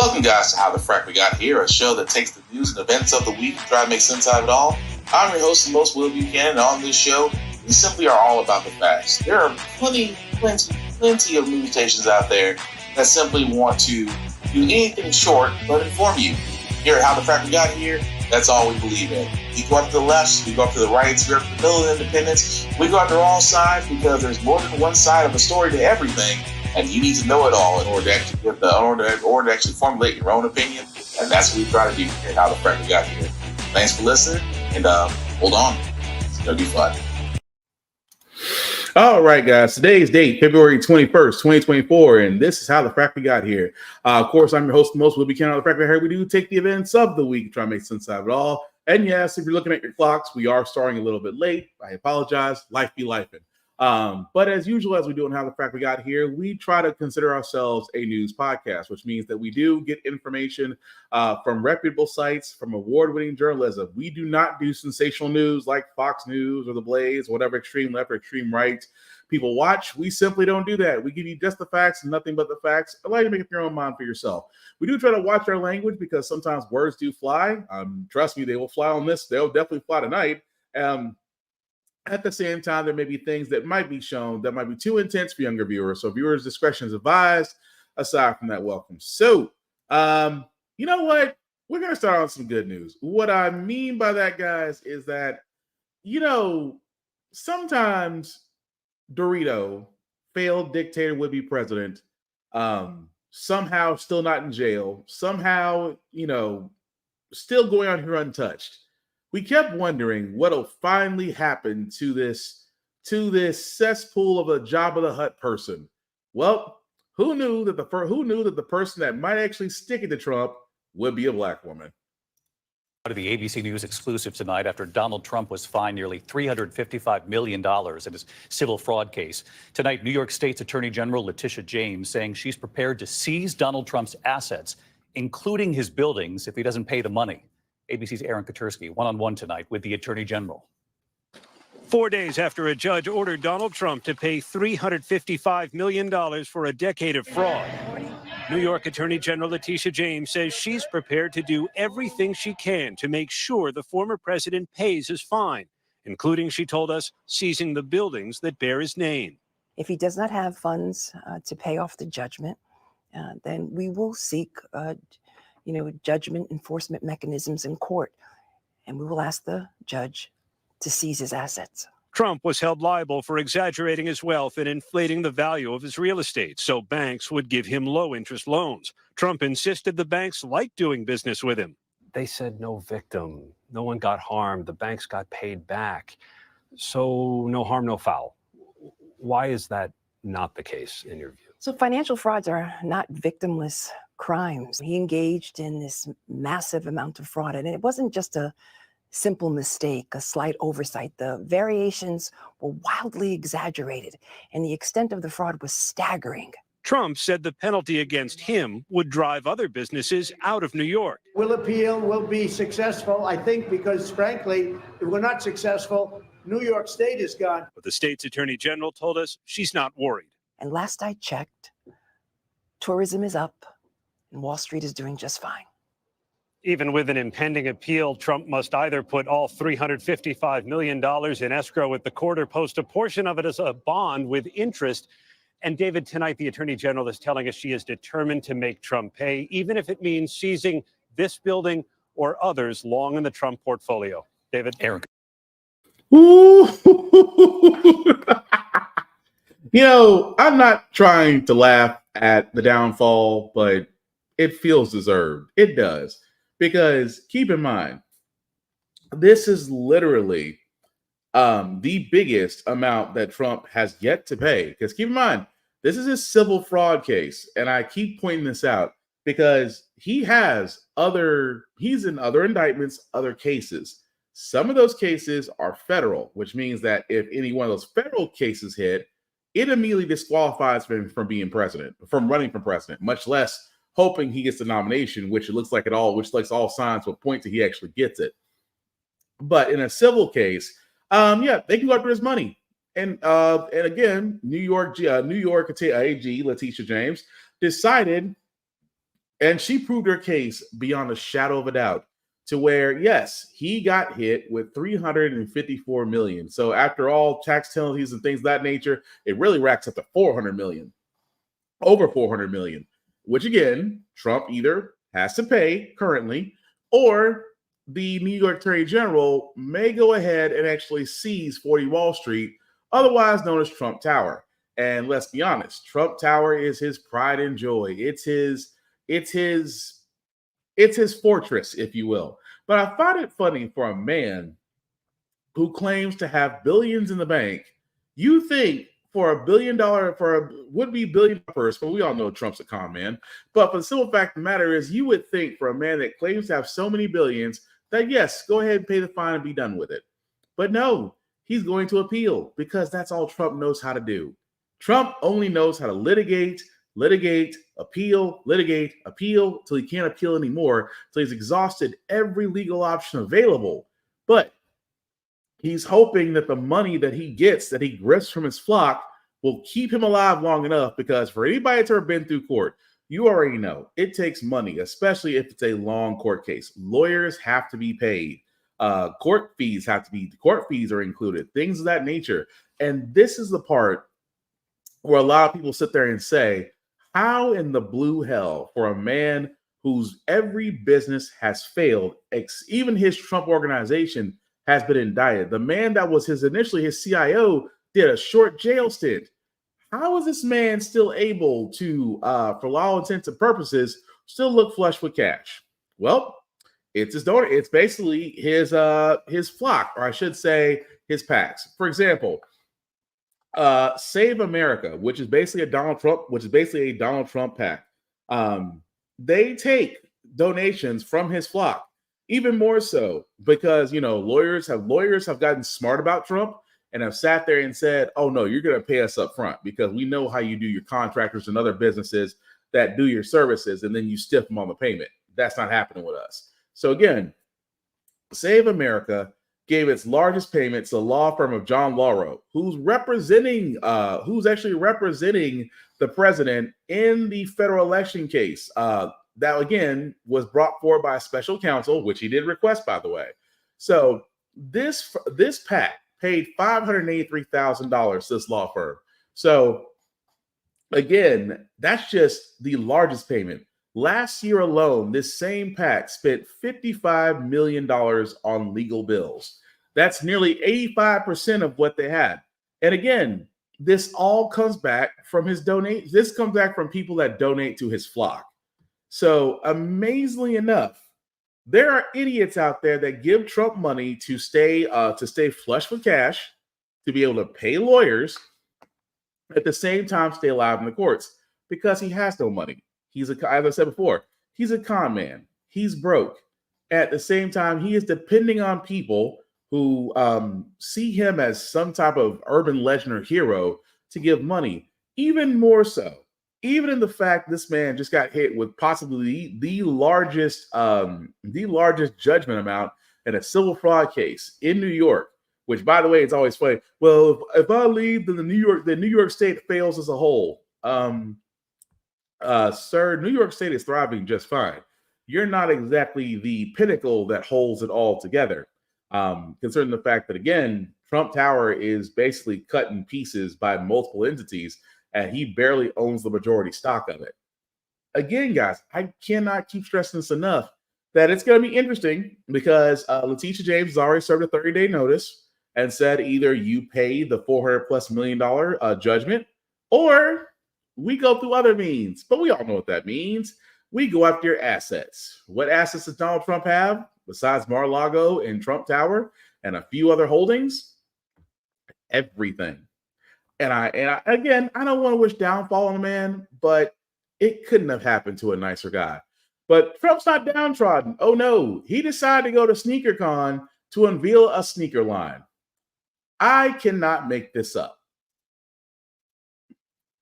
Welcome, guys, to How the Frack We Got Here, a show that takes the news and events of the week and try to make sense out of it all. I'm your host, the most Will Buchanan, and on this show, we simply are all about the facts. There are plenty of news stations out there that simply want to do anything short but inform you. Here at How the Frack We Got Here, that's all we believe in. We go up to the left, we go up to the right, we go up to the middle of independence. We go after all sides because there's more than one side of a story to everything. And you need to know it all in order to actually actually formulate your own opinion. And that's what we try to do here at How the Frack We Got Here. Thanks for listening, and hold on. It's going to be fun. All right, guys. Today's date, February 21st, 2024, and this is How the Frack We Got Here. Of course, I'm your host, the most Will Buchanan. How the Frack We Got Here. We do take the events of the week, try to make sense out of it all. And yes, if you're looking at your clocks, we are starting a little bit late. I apologize. Life be lifing. But as usual, as we do in How the Frack We Got Here, we try to consider ourselves a news podcast, which means that we do get information from reputable sites, from award-winning journalism. We do not do sensational news like Fox News or The Blaze, whatever extreme left or extreme right people watch. We simply don't do that. We give you just the facts and nothing but the facts. Allow you to make up your own mind for yourself. We do try to watch our language because sometimes words do fly. Trust me, they will fly on this. They'll definitely fly tonight. At the same time, there may be things that might be shown that might be too intense for younger viewers. So viewers' discretion is advised. Aside from that, welcome. So, you know what? We're going to start on some good news. What I mean by that, guys, is that, sometimes Dorito, failed dictator, would-be president, somehow still not in jail, somehow, still going on here untouched. We kept wondering what'll finally happen to this cesspool of a Jabba the Hutt person. Well, who knew that the person that might actually stick it to Trump would be a black woman? To the ABC News exclusive tonight after Donald Trump was fined nearly $355 million in his civil fraud case. Tonight, New York State's Attorney General Letitia James saying she's prepared to seize Donald Trump's assets, including his buildings, if he doesn't pay the money. ABC's Aaron Katersky, one-on-one tonight with the Attorney General. 4 days after a judge ordered Donald Trump to pay $355 million for a decade of fraud, New York Attorney General Letitia James says she's prepared to do everything she can to make sure the former president pays his fine, including, she told us, seizing the buildings that bear his name. If he does not have funds to pay off the judgment, then we will seek judgment enforcement mechanisms in court, and we will ask the judge to seize his assets. Trump was held liable for exaggerating his wealth and inflating the value of his real estate so banks would give him low-interest loans. Trump insisted the banks liked doing business with him. They said no victim, no one got harmed, the banks got paid back. So no harm, no foul. Why is that not the case in your view? So financial frauds are not victimless crimes. He engaged in this massive amount of fraud, and it wasn't just a simple mistake, a slight oversight. The variations were wildly exaggerated, and the extent of the fraud was staggering. Trump said the penalty against him would drive other businesses out of New York. We'll appeal, we'll be successful, I think, because frankly, if we're not successful, New York State is gone. But the state's attorney general told us she's not worried. And last I checked, tourism is up, and Wall Street is doing just fine. Even with an impending appeal, Trump must either put all $355 million in escrow at the court or post a portion of it as a bond with interest. And David, tonight, the attorney general is telling us she is determined to make Trump pay, even if it means seizing this building or others long in the Trump portfolio. David? Eric. I'm not trying to laugh at the downfall, but it feels deserved. It does. Because keep in mind, this is literally the biggest amount that Trump has yet to pay. Because keep in mind, this is a civil fraud case. And I keep pointing this out because he's in other indictments, other cases. Some of those cases are federal, which means that if any one of those federal cases hit, it immediately disqualifies him from being president, from running for president, much less hoping he gets the nomination, which all signs will point to he actually gets it. But in a civil case, they can go after his money. And again, New York AG Letitia James decided And she proved her case beyond a shadow of a doubt to where, yes, he got hit with $354 million. So after all tax penalties and things of that nature, it really racks up to $400 million, over $400 million, which again, Trump either has to pay currently, or the New York Attorney General may go ahead and actually seize 40 Wall Street, otherwise known as Trump Tower. And let's be honest, Trump Tower is his pride and joy. It's his fortress, if you will. But I find it funny for a man who claims to have billions in the bank. You think for a would-be billion person, we all know Trump's a con man, but for the simple fact of the matter is, you would think for a man that claims to have so many billions that, yes, go ahead and pay the fine and be done with it. But no, he's going to appeal because that's all Trump knows how to do. Trump only knows how to litigate, appeal, till he can't appeal anymore, till he's exhausted every legal option available. But he's hoping that the money that he gets, that he grifts from his flock, will keep him alive long enough, because for anybody that's ever been through court, you already know it takes money, especially if it's a long court case. Lawyers have to be paid. Court fees are included, things of that nature. And this is the part where a lot of people sit there and say, how in the blue hell for a man whose every business has failed, even his Trump organization has been indicted. The man that was initially his CIO did a short jail stint. How is this man still able to, for all intents and purposes, still look flush with cash? Well, it's his donor. It's basically his flock, or I should say his PACs. For example, Save America, which is basically a Donald Trump PAC. They take donations from his flock, even more so because lawyers have gotten smart about Trump and have sat there and said, "Oh no, you're going to pay us up front because we know how you do your contractors and other businesses that do your services, and then you stiff them on the payment." That's not happening with us. So again, Save America gave its largest payment to the law firm of John Lauro, who's actually representing the president in the federal election case. That again was brought forward by a special counsel, which he did request, by the way. So this PAC paid $583,000 to this law firm. So again, that's just the largest payment. Last year alone, this same PAC spent $55 million on legal bills. That's nearly 85% of what they had. And again, this all comes back from his donate. This comes back from people that donate to his flock. So amazingly enough, there are idiots out there that give Trump money to stay flush with cash, to be able to pay lawyers, at the same time stay alive in the courts because he has no money. As I said before, he's a con man. He's broke. At the same time, he is depending on people who see him as some type of urban legend or hero to give money. Even more so, even in the fact this man just got hit with possibly the largest judgment amount in a civil fraud case in New York. Which, by the way, it's always funny. Well, if I leave, then the New York State fails as a whole. Sir, New York State is thriving just fine. You're not exactly the pinnacle that holds it all together. Concerning the fact that, again, Trump Tower is basically cut in pieces by multiple entities, and he barely owns the majority stock of it. Again, guys, I cannot keep stressing this enough that it's going to be interesting because Letitia James has already served a 30-day notice and said either you pay the $400+ million judgment or we go through other means. But we all know what that means. We go after your assets. What assets does Donald Trump have besides Mar-a-Lago and Trump Tower and a few other holdings? Everything. And I again, I don't want to wish downfall on the man, but it couldn't have happened to a nicer guy. But Trump's not downtrodden. Oh no, he decided to go to SneakerCon to unveil a sneaker line. I cannot make this up.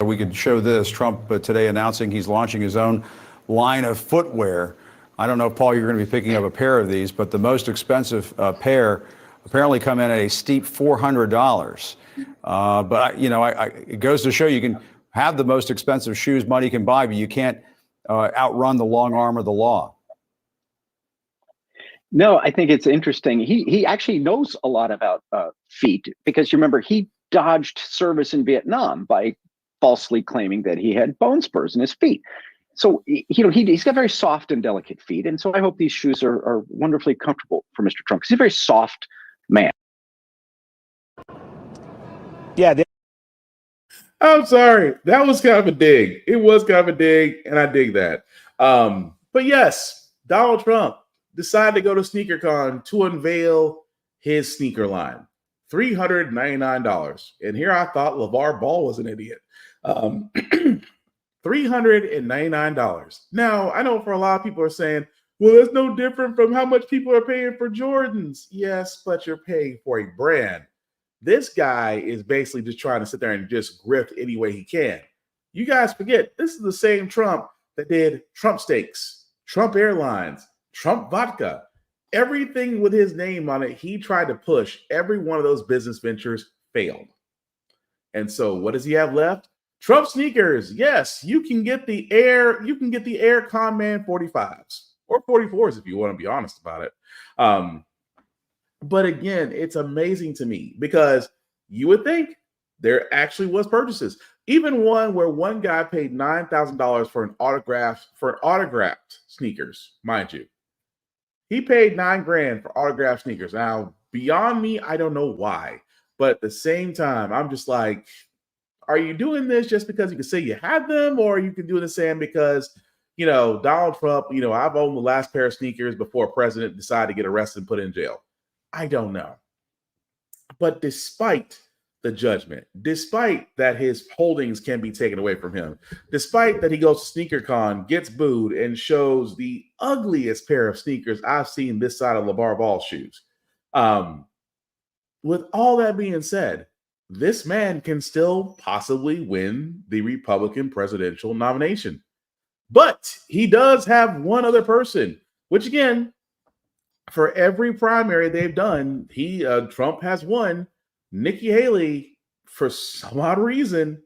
We could show this. Trump today announcing he's launching his own line of footwear. I don't know, Paul, you're going to be picking up a pair of these, but the most expensive pair apparently come in at a steep $400. But it goes to show you can have the most expensive shoes money can buy, but you can't outrun the long arm of the law? No, I think it's interesting. He actually knows a lot about feet, because you remember he dodged service in Vietnam by falsely claiming that he had bone spurs in his feet. So he's got very soft and delicate feet, and so I hope these shoes are wonderfully comfortable for Mr. Trump, because he's a very soft man. Yeah. I'm sorry. That was kind of a dig. It was kind of a dig, and I dig that. But yes, Donald Trump decided to go to SneakerCon to unveil his sneaker line. $399. And here I thought LeVar Ball was an idiot. $399. Now, I know for a lot of people are saying, well, that's no different from how much people are paying for Jordans. Yes, but you're paying for a brand. This guy is basically just trying to sit there and just grift any way he can. You guys forget, this is the same Trump that did Trump Steaks, Trump Airlines, Trump Vodka. Everything with his name on it, he tried to push. Every one of those business ventures failed. And so what does he have left? Trump sneakers. Yes, you can get the Air Conman 45s or 44s if you want to be honest about it. But again, it's amazing to me because you would think there actually was purchases. Even one where one guy paid $9,000 for an autographed sneakers, mind you. He paid $9,000 for autographed sneakers. Now, beyond me, I don't know why. But at the same time, I'm just like, are you doing this just because you can say you had them, or you can do the same because, Donald Trump, I've owned the last pair of sneakers before a president decided to get arrested and put in jail. I don't know. But despite the judgment, despite that his holdings can be taken away from him, despite that he goes to SneakerCon, gets booed, and shows the ugliest pair of sneakers I've seen this side of LeVar Ball's shoes. With all that being said, this man can still possibly win the Republican presidential nomination. But he does have one other person, which again, for every primary they've done, Trump has won. Nikki Haley, for some odd reason,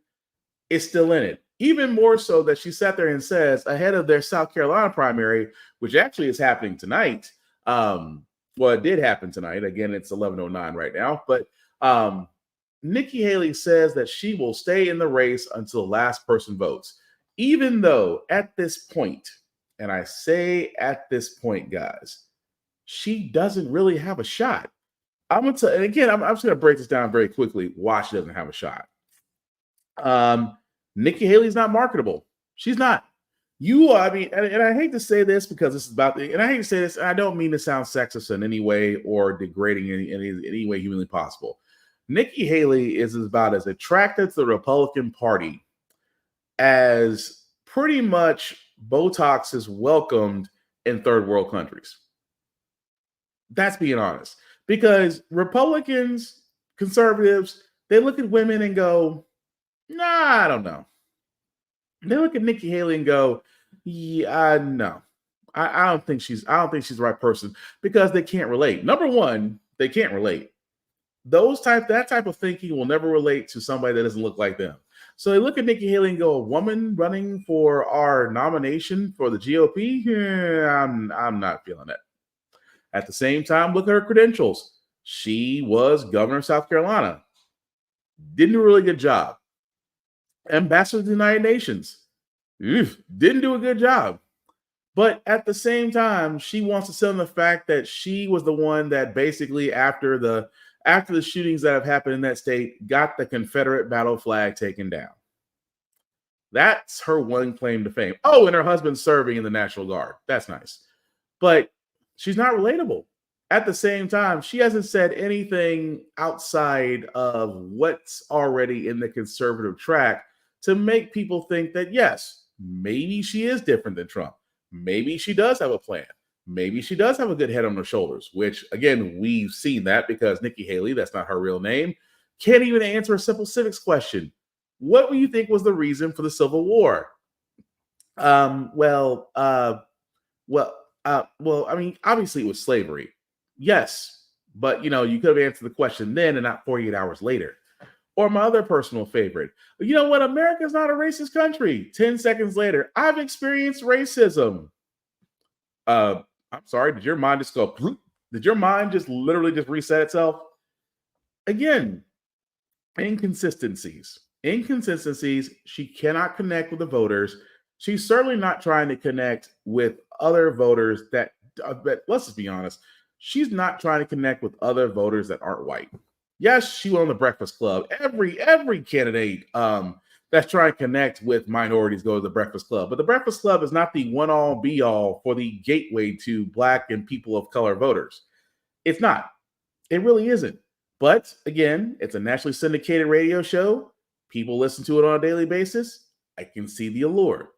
is still in it. Even more so that she sat there and says, ahead of their South Carolina primary, which actually is happening tonight. Well, it did happen tonight. Again, it's 11:09 right now. But Nikki Haley says that she will stay in the race until the last person votes. Even though at this point, and I say at this point, guys, she doesn't really have a shot. I'm going to tell, and again, I'm just going to break this down very quickly why she doesn't have a shot. Nikki Haley's not marketable. She's not. And I hate to say this because this is and I hate to say this, and I don't mean to sound sexist in any way or degrading in any way humanly possible. Nikki Haley is about as attractive to the Republican Party as pretty much Botox is welcomed in third world countries. That's being honest. Because Republicans, conservatives, they look at women and go, nah, I don't know. They look at Nikki Haley and go, yeah, no. I don't think she's the right person because they can't relate. Number one, they can't relate. That type of thinking will never relate to somebody that doesn't look like them. So they look at Nikki Haley and go, a woman running for our nomination for the GOP? I'm not feeling it. At the same time, look at her credentials. She was governor of South Carolina. Didn't do a really good job. Ambassador to the United Nations. Didn't do a good job. But at the same time, she wants to sell the fact that she was the one that basically after the shootings that have happened in that state, got the Confederate battle flag taken down. That's her one claim to fame. Oh, and her husband's serving in the National Guard. That's nice. But she's not relatable. At the same time, she hasn't said anything outside of what's already in the conservative track to make people think that, yes, maybe she is different than Trump. Maybe she does have a plan. Maybe she does have a good head on her shoulders, which, again, we've seen that because Nikki Haley, that's not her real name, can't even answer a simple civics question. What do you think was the reason for the Civil War? Well, obviously it was slavery. Yes, but, you could have answered the question then and not 48 hours later. Or my other personal favorite, you know what? America's not a racist country. 10 seconds later, I've experienced racism. I'm sorry, did your mind just go, did your mind just literally just reset itself? Again, inconsistencies. Inconsistencies. She cannot connect with the voters. She's certainly not trying to connect with other voters that let's just be honest, she's not trying to connect with other voters that aren't white. Yes, she went on the Breakfast Club. Every candidate that's trying to connect with minorities go to the Breakfast Club. But the Breakfast Club is not the one-all be-all for the gateway to Black and people of color voters. It's not. It really isn't. But again, it's a nationally syndicated radio show. People listen to it on a daily basis. I can see the allure.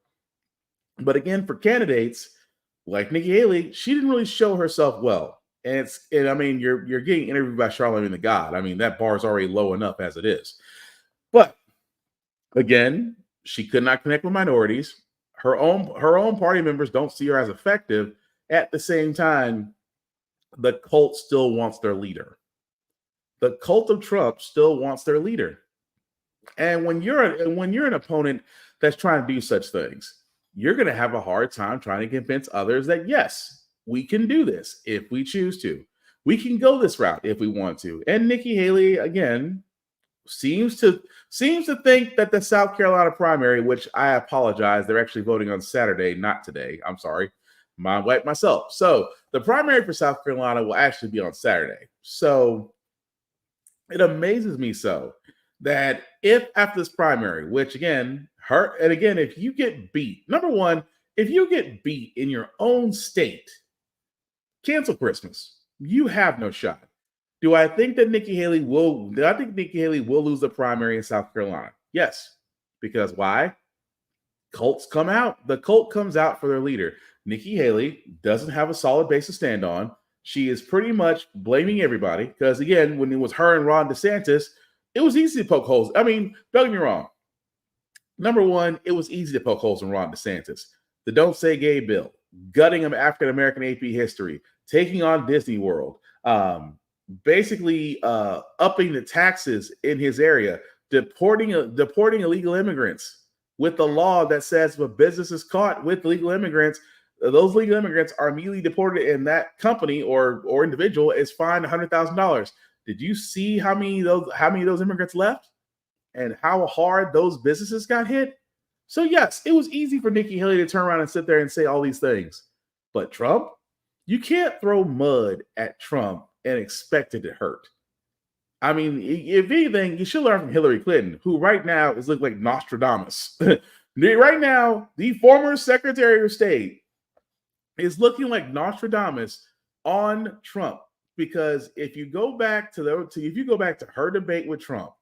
But again, for candidates like Nikki Haley, she didn't really show herself well. And I mean, you're getting interviewed by Charlamagne the God. I mean, that bar is already low enough as it is. But again, she could not connect with minorities. Her own party members don't see her as effective. At the same time, the cult still wants their leader. The cult of Trump still wants their leader. And when you're an opponent that's trying to do such things, you're going to have a hard time trying to convince others that yes, we can do this if we choose to. We can go this route if we want to. And Nikki Haley, again, seems to think that the South Carolina primary, which I apologize, they're actually voting on Saturday, not today. I'm sorry. Mind wipe myself. So the primary for South Carolina will actually be on Saturday. So it amazes me so that if after this primary, which again, if you get beat, number one, if you get beat in your own state, cancel Christmas. You have no shot. Do I think Nikki Haley will lose the primary in South Carolina? Yes. Because why? Cults come out. The cult comes out for their leader. Nikki Haley doesn't have a solid base to stand on. She is pretty much blaming everybody because, again, when it was her and Ron DeSantis, it was easy to poke holes. I mean, don't get me wrong. Number one, it was easy to poke holes in Ron DeSantis. The Don't Say Gay bill, gutting of African-American AP history, taking on Disney World, basically upping the taxes in his area, deporting illegal immigrants with the law that says if a business is caught with illegal immigrants, those legal immigrants are immediately deported, and that company or individual is fined $100,000. Did you see how many of those immigrants left, and how hard those businesses got hit? So yes, it was easy for Nikki Haley to turn around and sit there and say all these things, but Trump, you can't throw mud at Trump and expect it to hurt. I mean, if anything, you should learn from Hillary Clinton, who right now is looking like Nostradamus. Right now, the former Secretary of State is looking like Nostradamus on Trump, because if you go back to her debate with Trump,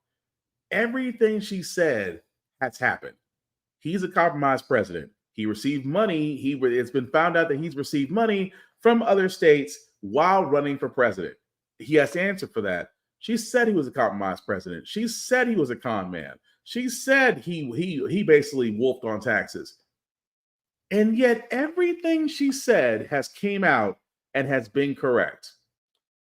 everything she said has happened. He's a compromised president. He received money. It's been found out that he's received money from other states while running for president. He has to answer for that. She said he was a compromised president. She said he was a con man. She said he basically wolfed on taxes. And yet everything she said has came out and has been correct.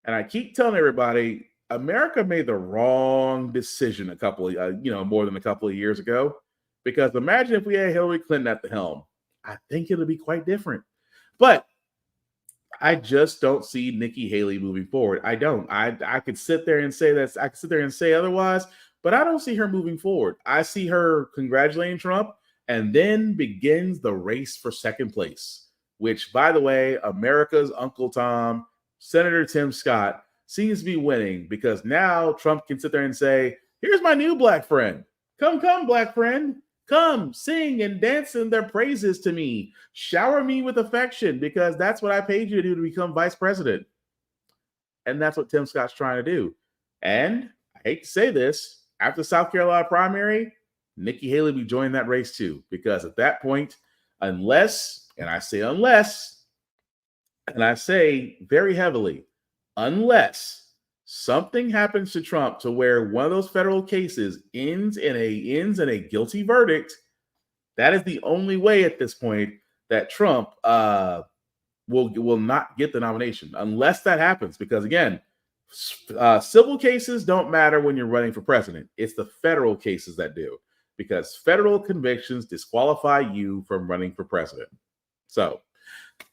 And I keep telling everybody, America made the wrong decision more than a couple of years ago. Because imagine if we had Hillary Clinton at the helm. I think it'll be quite different. But I just don't see Nikki Haley moving forward. I don't. I could sit there and say that. I could sit there and say otherwise, but I don't see her moving forward. I see her congratulating Trump, and then begins the race for second place, which, by the way, America's Uncle Tom, Senator Tim Scott, seems to be winning, because now Trump can sit there and say, here's my new black friend. Come, black friend. Come, sing and dance in their praises to me. Shower me with affection, because that's what I paid you to do to become vice president. And that's what Tim Scott's trying to do. And I hate to say this, after the South Carolina primary, Nikki Haley will be joining that race too. Because at that point, unless, and I say very heavily, unless something happens to Trump to where one of those federal cases ends in a guilty verdict, that is the only way at this point that Trump will not get the nomination, unless that happens. Because again, Civil cases don't matter when you're running for president. It's the federal cases that do, because federal convictions disqualify you from running for president. So,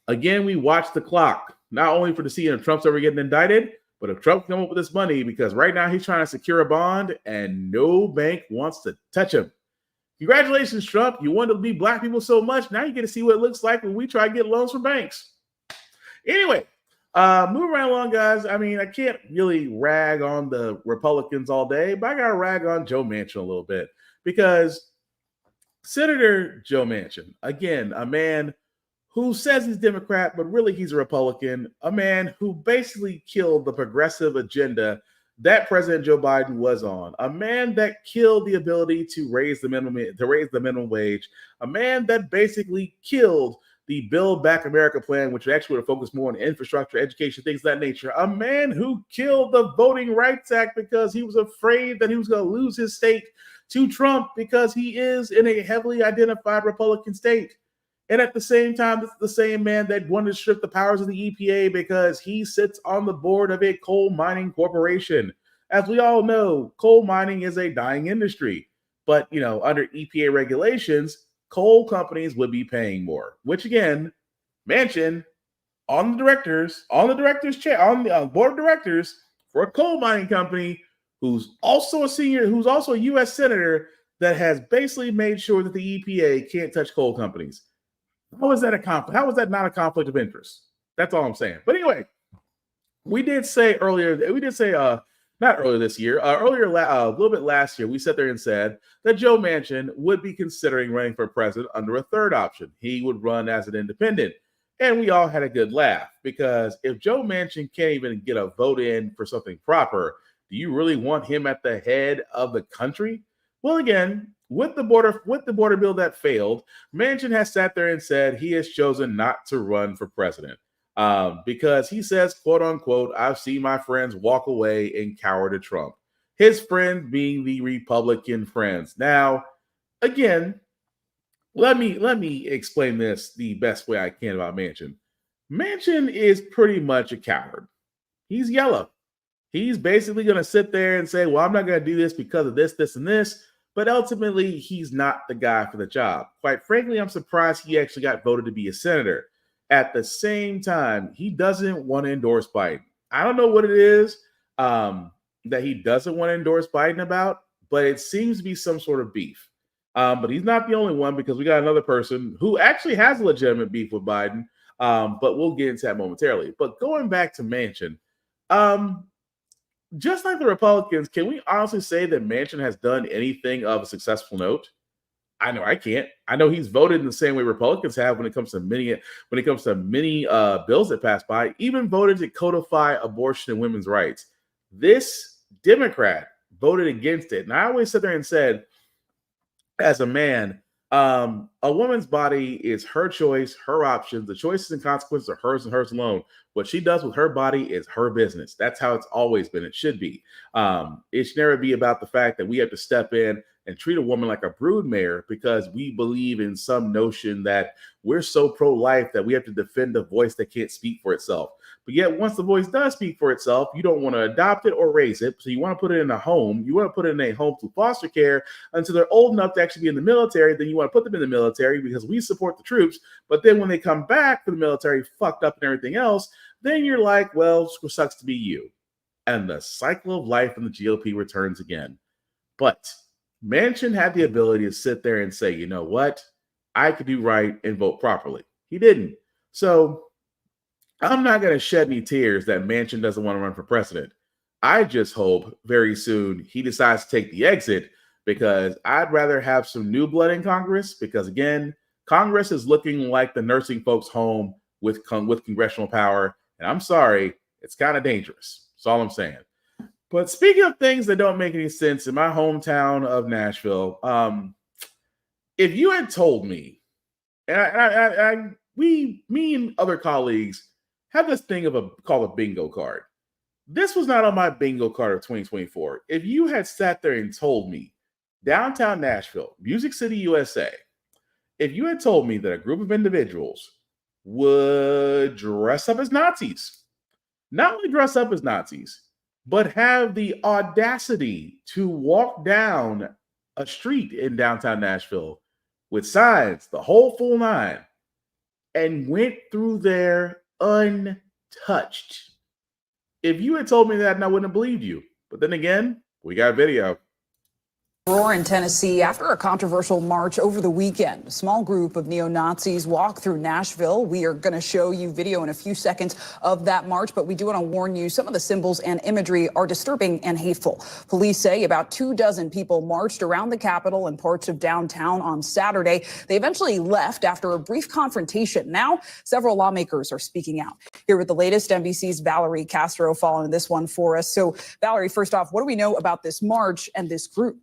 again, we watch the clock, not only for to see if Trump's ever getting indicted, but if Trump come up with this money, because right now he's trying to secure a bond and no bank wants to touch him. Congratulations, Trump. You wanted to be black people so much. Now you get to see what it looks like when we try to get loans from banks. Anyway, moving right along, guys. I mean, I can't really rag on the Republicans all day, but I got to rag on Joe Manchin a little bit, because Senator Joe Manchin, again, a man who says he's Democrat, but really he's a Republican, a man who basically killed the progressive agenda that President Joe Biden was on, a man that killed the ability to raise the minimum wage, a man that basically killed the Build Back America plan, which actually would have focused more on infrastructure, education, things of that nature, a man who killed the Voting Rights Act because he was afraid that he was going to lose his state to Trump because he is in a heavily identified Republican state. And at the same time, this is the same man that wanted to strip the powers of the EPA because he sits on the board of a coal mining corporation. As we all know, coal mining is a dying industry. But, under EPA regulations, coal companies would be paying more, which again, Manchin on the board of directors for a coal mining company who's also a U.S. senator that has basically made sure that the EPA can't touch coal companies. How is that a conflict? How is that not a conflict of interest? That's all I'm saying. But anyway, we did say not earlier this year, a little bit last year, we sat there and said that Joe Manchin would be considering running for president under a third option. He would run as an independent. And we all had a good laugh, because if Joe Manchin can't even get a vote in for something proper, do you really want him at the head of the country? Well, again, with the border bill that failed, Manchin has sat there and said he has chosen not to run for president because he says, quote unquote, I've seen my friends walk away and cower to Trump. His friend being the Republican friends. Now, again, let me explain this the best way I can about Manchin. Manchin is pretty much a coward. He's yellow. He's basically going to sit there and say, well, I'm not going to do this because of this, this, and this. But ultimately, he's not the guy for the job. Quite frankly, I'm surprised he actually got voted to be a senator. At the same time, he doesn't want to endorse Biden. I don't know what it is that he doesn't want to endorse Biden about, but it seems to be some sort of beef. But he's not the only one, because we got another person who actually has a legitimate beef with Biden, but we'll get into that momentarily. But going back to Manchin, just like the Republicans, can we honestly say that Manchin has done anything of a successful note? I know I can't. I know he's voted in the same way Republicans have when it comes to many bills that pass by, even voted to codify abortion and women's rights. This Democrat voted against it. And I always sit there and said, as a man, a woman's body is her choice, her options. The choices and consequences are hers and hers alone. What she does with her body is her business. That's how it's always been. It should be. It should never be about the fact that we have to step in and treat a woman like a broodmare because we believe in some notion that we're so pro-life that we have to defend a voice that can't speak for itself. But yet, once the voice does speak for itself, you don't want to adopt it or raise it. So you want to put it in a home. You want to put it in a home through foster care until they're old enough to actually be in the military. Then you want to put them in the military because we support the troops. But then when they come back to the military, fucked up and everything else, then you're like, well, sucks to be you. And the cycle of life in the GOP returns again. But Manchin had the ability to sit there and say, you know what? I could do right and vote properly. He didn't. So I'm not going to shed any tears that Manchin doesn't want to run for president. I just hope very soon he decides to take the exit, because I'd rather have some new blood in Congress, because again, Congress is looking like the nursing folks home with congressional power. And I'm sorry, it's kind of dangerous. That's all I'm saying. But speaking of things that don't make any sense, in my hometown of Nashville, if you had told me, and me and other colleagues have this thing called a bingo card. This was not on my bingo card of 2024. If you had sat there and told me, downtown Nashville, Music City, USA, if you had told me that a group of individuals would dress up as Nazis, not only dress up as Nazis, but have the audacity to walk down a street in downtown Nashville with signs, the whole full nine, and went through there untouched. If you had told me that, I wouldn't have believed you. But then again, we got video. Roar in Tennessee after a controversial march over the weekend. A small group of neo-Nazis walked through Nashville. We are going to show you video in a few seconds of that march, but we do want to warn you some of the symbols and imagery are disturbing and hateful. Police say about 24 people marched around the Capitol and parts of downtown on Saturday. They eventually left after a brief confrontation. Now, several lawmakers are speaking out. Here with the latest, NBC's Valerie Castro following this one for us. So, Valerie, first off, what do we know about this march and this group?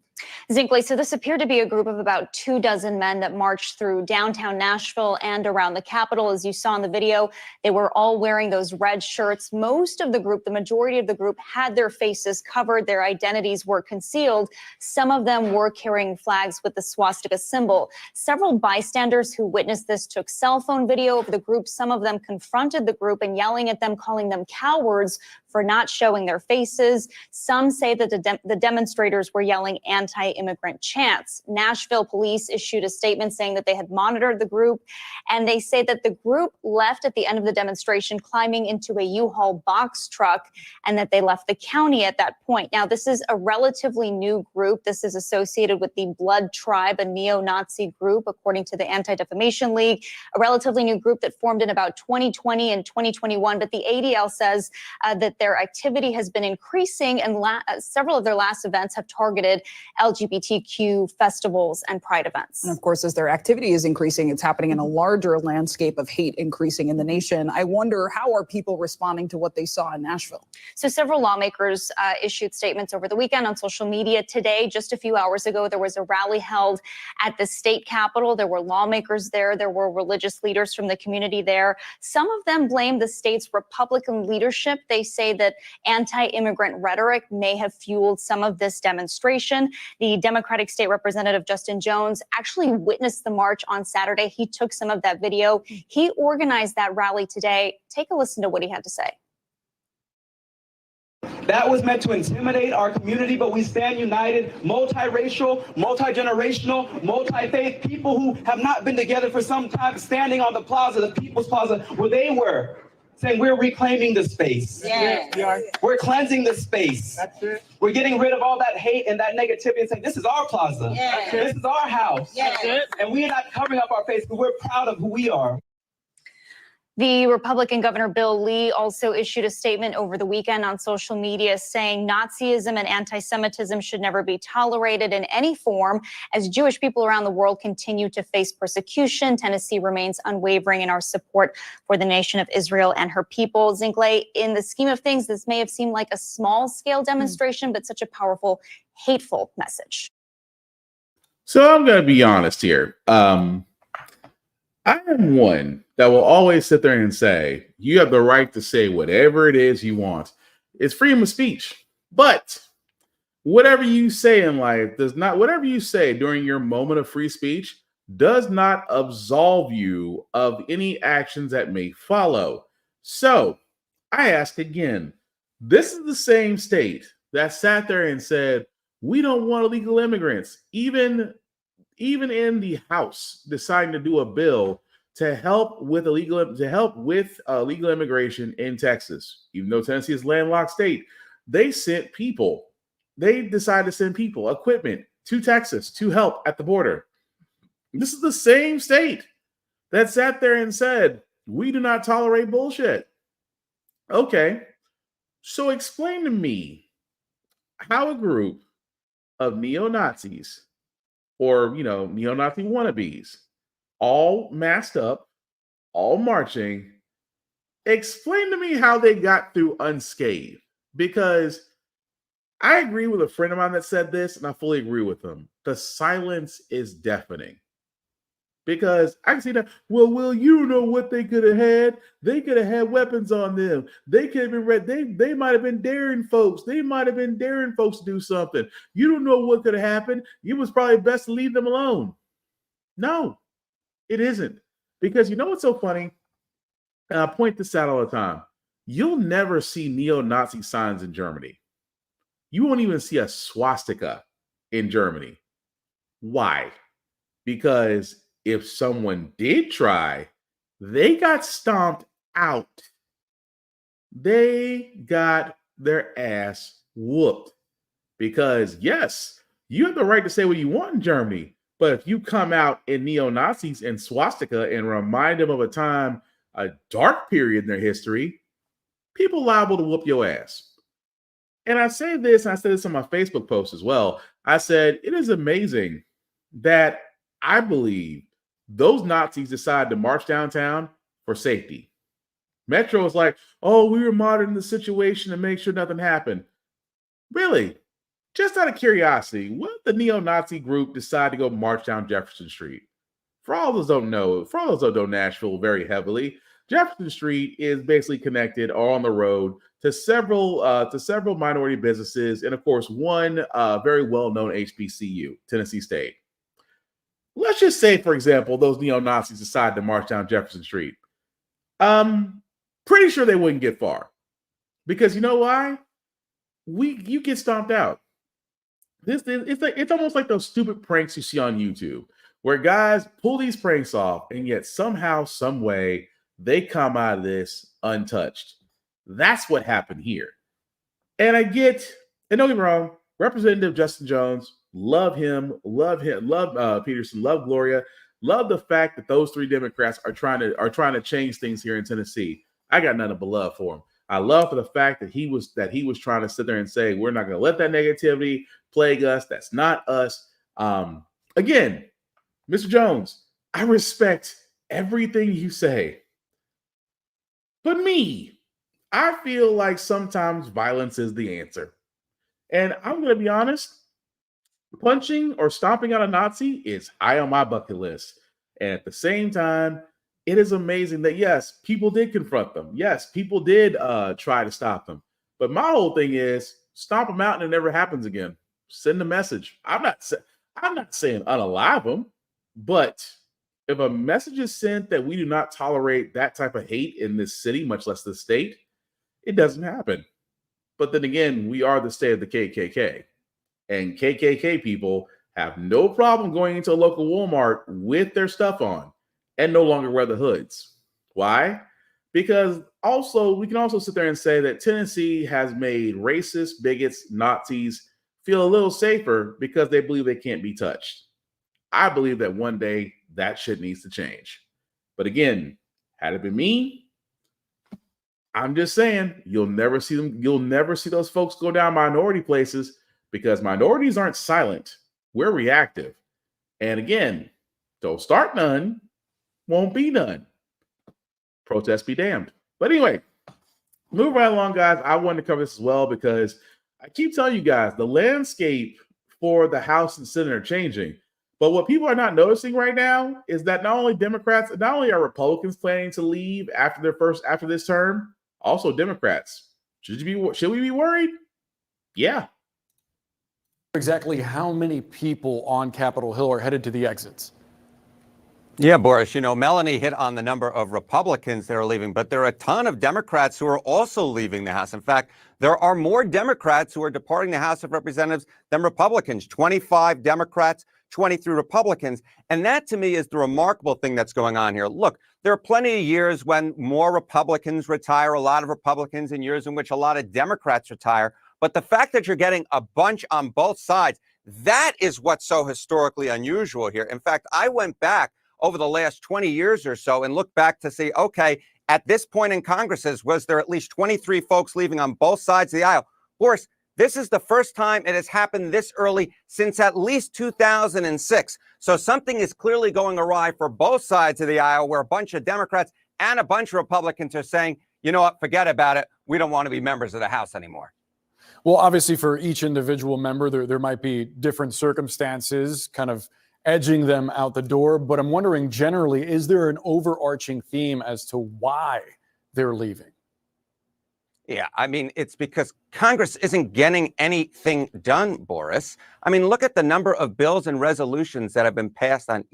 Zinkley, so this appeared to be a group of about 24 men that marched through downtown Nashville and around the Capitol. As you saw in the video, they were all wearing those red shirts. Most of the group, the majority of the group, had their faces covered. Their identities were concealed. Some of them were carrying flags with the swastika symbol. Several bystanders who witnessed this took cell phone video of the group. Some of them confronted the group and yelling at them, calling them cowards for not showing their faces. Some say that the demonstrators were yelling anti-immigrant chants. Nashville police issued a statement saying that they had monitored the group, and they say that the group left at the end of the demonstration climbing into a U-Haul box truck, and that they left the county at that point. Now, this is a relatively new group. This is associated with the Blood Tribe, a neo-Nazi group, according to the Anti-Defamation League, a relatively new group that formed in about 2020 and 2021. But the ADL says that their activity has been increasing, and several of their last events have targeted LGBTQ festivals and pride events. And of course, as their activity is increasing, it's happening in a larger landscape of hate increasing in the nation. I wonder, how are people responding to what they saw in Nashville? So several lawmakers issued statements over the weekend on social media. Today, just a few hours ago, there was a rally held at the state capitol. There were lawmakers there. There were religious leaders from the community there. Some of them blame the state's Republican leadership. They say that anti-immigrant rhetoric may have fueled some of this demonstration. The Democratic State Representative Justin Jones actually witnessed the march on Saturday. He took some of that video. He organized that rally today. Take a listen to what he had to say. That was meant to intimidate our community, but we stand united, multiracial, multi-generational, multi-faith, people who have not been together for some time, standing on the plaza, the People's Plaza, where they were, saying we're reclaiming the space. Yeah. We're cleansing the space. That's it. We're getting rid of all that hate and that negativity and saying, this is our plaza. Yeah. This is our house. Yeah. That's it. And we are not covering up our face, but we're proud of who we are. The Republican Governor Bill Lee also issued a statement over the weekend on social media saying Nazism and anti-Semitism should never be tolerated in any form. As Jewish people around the world continue to face persecution, Tennessee remains unwavering in our support for the nation of Israel and her people. Zinkley, in the scheme of things, this may have seemed like a small-scale demonstration, but such a powerful, hateful message. So I'm going to be honest here. I am one that will always sit there and say, you have the right to say whatever it is you want. It's freedom of speech. But whatever you say in life whatever you say during your moment of free speech does not absolve you of any actions that may follow. So I ask again, this is the same state that sat there and said, we don't want illegal immigrants, even in the House deciding to do a bill to help with illegal immigration in Texas. Even though Tennessee is a landlocked state, they decided to send people, equipment to Texas to help at the border. This is the same state that sat there and said, we do not tolerate bullshit. Okay, so explain to me how a group of neo-Nazis or, neo-Nazi wannabes, all masked up, all marching, explain to me how they got through unscathed. Because I agree with a friend of mine that said this, and I fully agree with him. The silence is deafening. Because I can see that, well, you know what they could have had? They could have had weapons on them. They could have been they might have been daring folks. They might have been daring folks to do something. You don't know what could have happened. It was probably best to leave them alone. No, it isn't. Because you know what's so funny? And I point this out all the time. You'll never see neo-Nazi signs in Germany. You won't even see a swastika in Germany. Why? Because if someone did try, they got stomped out. They got their ass whooped. Because, yes, you have the right to say what you want in Germany. But if you come out in neo-Nazis and swastika and remind them of a time, a dark period in their history, people liable to whoop your ass. And I say this, and I said this on my Facebook post as well. I said, it is amazing that I believe those Nazis decided to march downtown for safety. Metro is like, oh, we were monitoring the situation to make sure nothing happened. Really? Just out of curiosity, what if the neo-Nazi group decide to go march down Jefferson Street? For all those don't know, for all those that don't know Nashville very heavily, Jefferson Street is basically connected or on the road to several minority businesses, and of course, one very well-known HBCU, Tennessee State. Let's just say, for example, those neo-Nazis decide to march down Jefferson Street. Pretty sure they wouldn't get far, because you know why? You get stomped out. It's almost like those stupid pranks you see on YouTube, where guys pull these pranks off, and yet somehow, some way, they come out of this untouched. That's what happened here. And don't get me wrong, Representative Justin Jones, love him, love Peterson, love Gloria, love the fact that those three Democrats are trying to change things here in Tennessee. I got nothing but love for him. I love for the fact that he was trying to sit there and say, we're not going to let that negativity plague us. That's not us. Again, Mr. Jones, I respect everything you say. But me, I feel like sometimes violence is the answer. And I'm going to be honest, punching or stomping out a Nazi is high on my bucket list. And at the same time, it is amazing that, yes, people did confront them. Yes, people did try to stop them. But my whole thing is stomp them out and it never happens again. Send a message. I'm not saying unalive them, but if a message is sent that we do not tolerate that type of hate in this city, much less the state, it doesn't happen. But then again, we are the state of the KKK. And KKK people have no problem going into a local Walmart with their stuff on and no longer wear the hoods. Why? Because we can also sit there and say that Tennessee has made racist, bigots, Nazis feel a little safer because they believe they can't be touched. I believe that one day that shit needs to change. But again, had it been me, I'm just saying you'll never see those folks go down minority places because minorities aren't silent. We're reactive. And again, don't start none, won't be none. Protest be damned. But anyway, move right along, guys. I wanted to cover this as well because I keep telling you guys the landscape for the House and Senate are changing. But what people are not noticing right now is that not only are Republicans planning to leave after this term, also Democrats. Should we be worried? Yeah. Exactly how many people on Capitol Hill are headed to the exits? Yeah, Boris, Melanie hit on the number of Republicans that are leaving, but there are a ton of Democrats who are also leaving the House. In fact, there are more Democrats who are departing the House of Representatives than Republicans, 25 Democrats, 23 Republicans. And that, to me, is the remarkable thing that's going on here. Look, there are plenty of years when more Republicans retire, a lot of Republicans, and years in which a lot of Democrats retire. But the fact that you're getting a bunch on both sides, that is what's so historically unusual here. In fact, I went back over the last 20 years or so and look back to see, okay, at this point in Congresses, was there at least 23 folks leaving on both sides of the aisle? Boris, this is the first time it has happened this early since at least 2006. So something is clearly going awry for both sides of the aisle, where a bunch of Democrats and a bunch of Republicans are saying, you know what, forget about it. We don't want to be members of the House anymore. Well, obviously, for each individual member, there might be different circumstances kind of edging them out the door. But I'm wondering, generally, is there an overarching theme as to why they're leaving? Yeah, I mean, it's because Congress isn't getting anything done, Boris. I mean, look at the number of bills and resolutions that have been passed on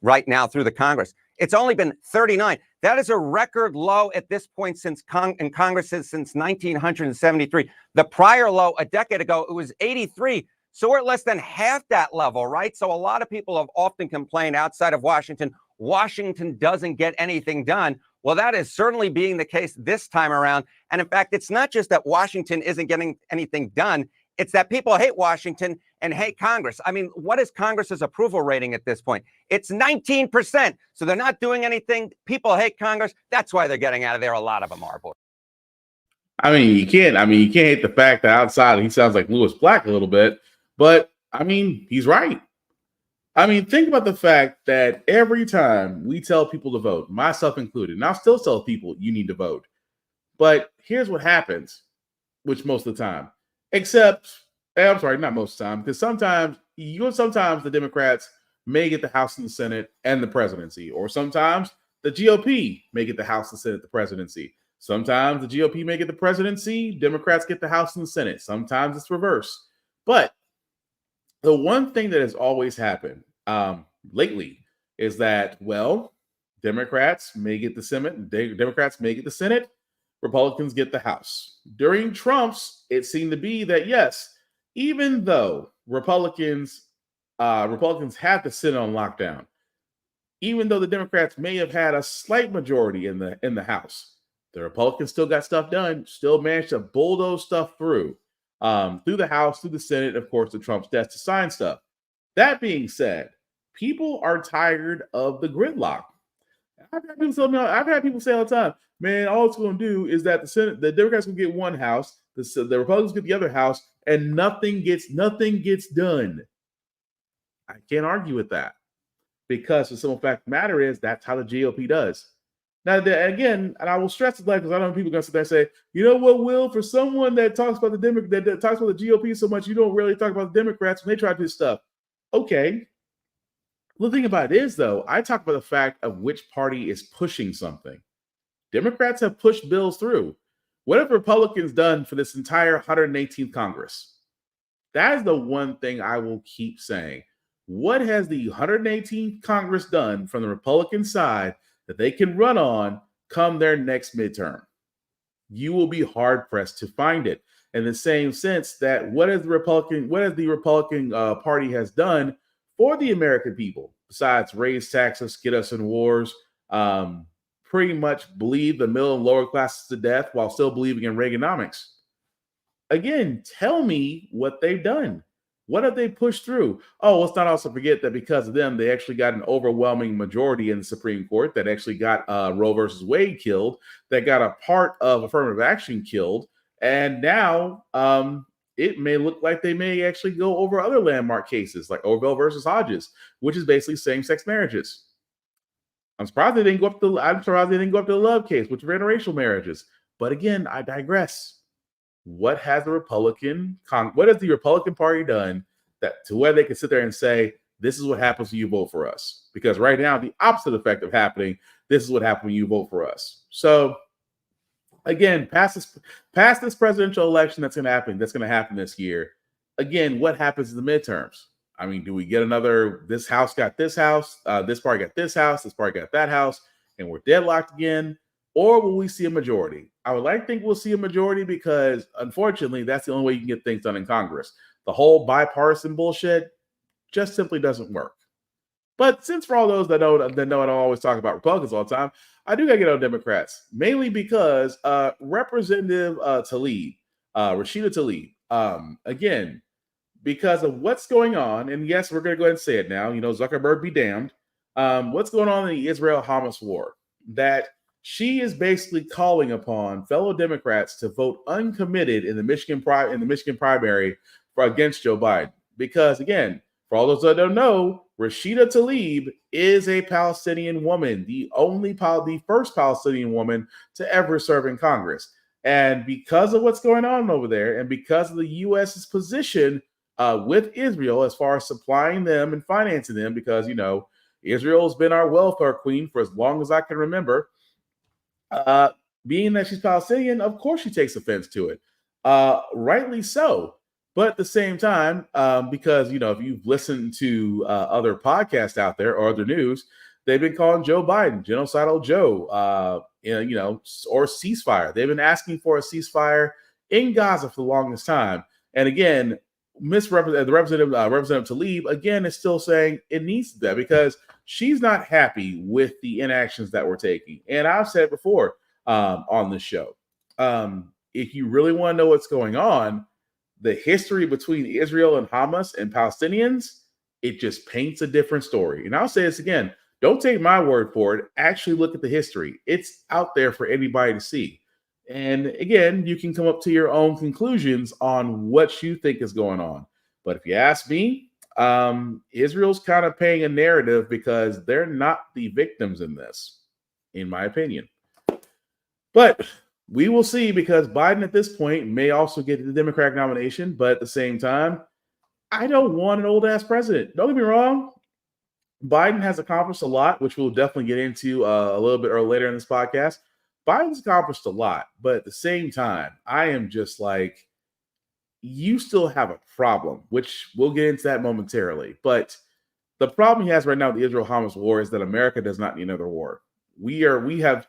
right now through the Congress. It's only been 39. That is a record low at this point in Congress since 1973. The prior low a decade ago, it was 83. So we're at less than half that level, right? So a lot of people have often complained outside of Washington, Washington doesn't get anything done. Well, that is certainly being the case this time around. And in fact, it's not just that Washington isn't getting anything done. It's that people hate Washington and hate Congress. I mean, what is Congress's approval rating at this point? It's 19%. So they're not doing anything. People hate Congress. That's why they're getting out of there. A lot of them are. You can't hate the fact that outside he sounds like Lewis Black a little bit, but he's right. Think about the fact that every time we tell people to vote, myself included, and I'll still tell people you need to vote. But here's what happens, which most of the time, I'm sorry, not most of the time, because sometimes the Democrats may get the House and the Senate and the presidency, or sometimes the GOP may get the House, the Senate, the presidency. Sometimes the GOP may get the presidency, Democrats get the House and the Senate. Sometimes it's reverse. But the one thing that has always happened lately is that, Democrats may get the Senate, Democrats may get the Senate, Republicans get the House. During Trump's, it seemed to be that, yes, even though Republicans had the Senate on lockdown, even though the Democrats may have had a slight majority in the House, the Republicans still got stuff done, still managed to bulldoze stuff through the House, through the Senate, of course, to Trump's desk to sign stuff. That being said, people are tired of the gridlock. I've had people say all the time, man, all it's going to do is that the Democrats will get one house, the Republicans get the other house, and nothing gets done. I can't argue with that, because the simple fact of the matter is that's how the GOP does. Now, again, and I will stress this because I don't know people are going to sit there and say, you know what, Will, for someone that talks about that talks about the GOP so much, you don't really talk about the Democrats when they try to do stuff. Okay. The thing about it is, though, I talk about the fact of which party is pushing something. Democrats have pushed bills through. What have Republicans done for this entire 118th Congress? That is the one thing I will keep saying. What has the 118th Congress done from the Republican side that they can run on come their next midterm? You will be hard pressed to find it. In the same sense that what has the Republican Party has done for the American people besides raise taxes, get us in wars, pretty much bleed the middle and lower classes to death while still believing in Reaganomics? Again, tell me what they've done. What have they pushed through? Oh, let's not also forget that because of them, they actually got an overwhelming majority in the Supreme Court that actually got Roe versus Wade killed, that got a part of affirmative action killed. And now it may look like they may actually go over other landmark cases like Orville versus Hodges, which is basically same-sex marriages. I'm surprised they didn't go up to the Love case, which is interracial marriages. But again, I digress. What has the Republican Party done that to where they can sit there and say, this is what happens when you vote for us? Because right now, the opposite effect of happening, this is what happens when you vote for us. So again, past this presidential election that's going to happen this year. Again, what happens in the midterms? Do we get another, this house got this house, this party got this house, this party got that house, and we're deadlocked again? Or will we see a majority? I would like to think we'll see a majority because, unfortunately, that's the only way you can get things done in Congress. The whole bipartisan bullshit just simply doesn't work. But since for all those that know I don't always talk about Republicans all the time, I do got to get on Democrats, mainly because Representative Rashida Tlaib, again, because of what's going on, and yes, we're going to go ahead and say it now, Zuckerberg be damned, what's going on in the Israel-Hamas war, that she is basically calling upon fellow Democrats to vote uncommitted in the Michigan primary against Joe Biden. Because again, for all those that don't know, Rashida Tlaib is a Palestinian woman, the first Palestinian woman to ever serve in Congress. And because of what's going on over there, and because of the U.S.'s position with Israel as far as supplying them and financing them, because Israel's been our welfare queen for as long as I can remember. Being that she's Palestinian, of course she takes offense to it. Rightly so. But at the same time, because, if you've listened to other podcasts out there or other news, They've been calling Joe Biden genocidal Joe, or ceasefire. They've been asking for a ceasefire in Gaza for the longest time. And again, Representative Tlaib again is still saying it needs that because she's not happy with the inactions that we're taking. And I've said before on this show, if you really want to know what's going on, the history between Israel and Hamas and Palestinians, it just paints a different story. And I'll say this again, don't take my word for it. Actually look at the history. It's out there for anybody to see. And again, you can come up to your own conclusions on what you think is going on. But if you ask me, Israel's kind of paying a narrative because they're not the victims in this, in my opinion. But we will see because Biden at this point may also get the Democratic nomination. But at the same time, I don't want an old ass president. Don't get me wrong. Biden has accomplished a lot, which we'll definitely get into a little bit later in this podcast. Biden's accomplished a lot, but at the same time, I am just like, you still have a problem, which we'll get into that momentarily. But the problem he has right now with the Israel-Hamas war is that America does not need another war. We have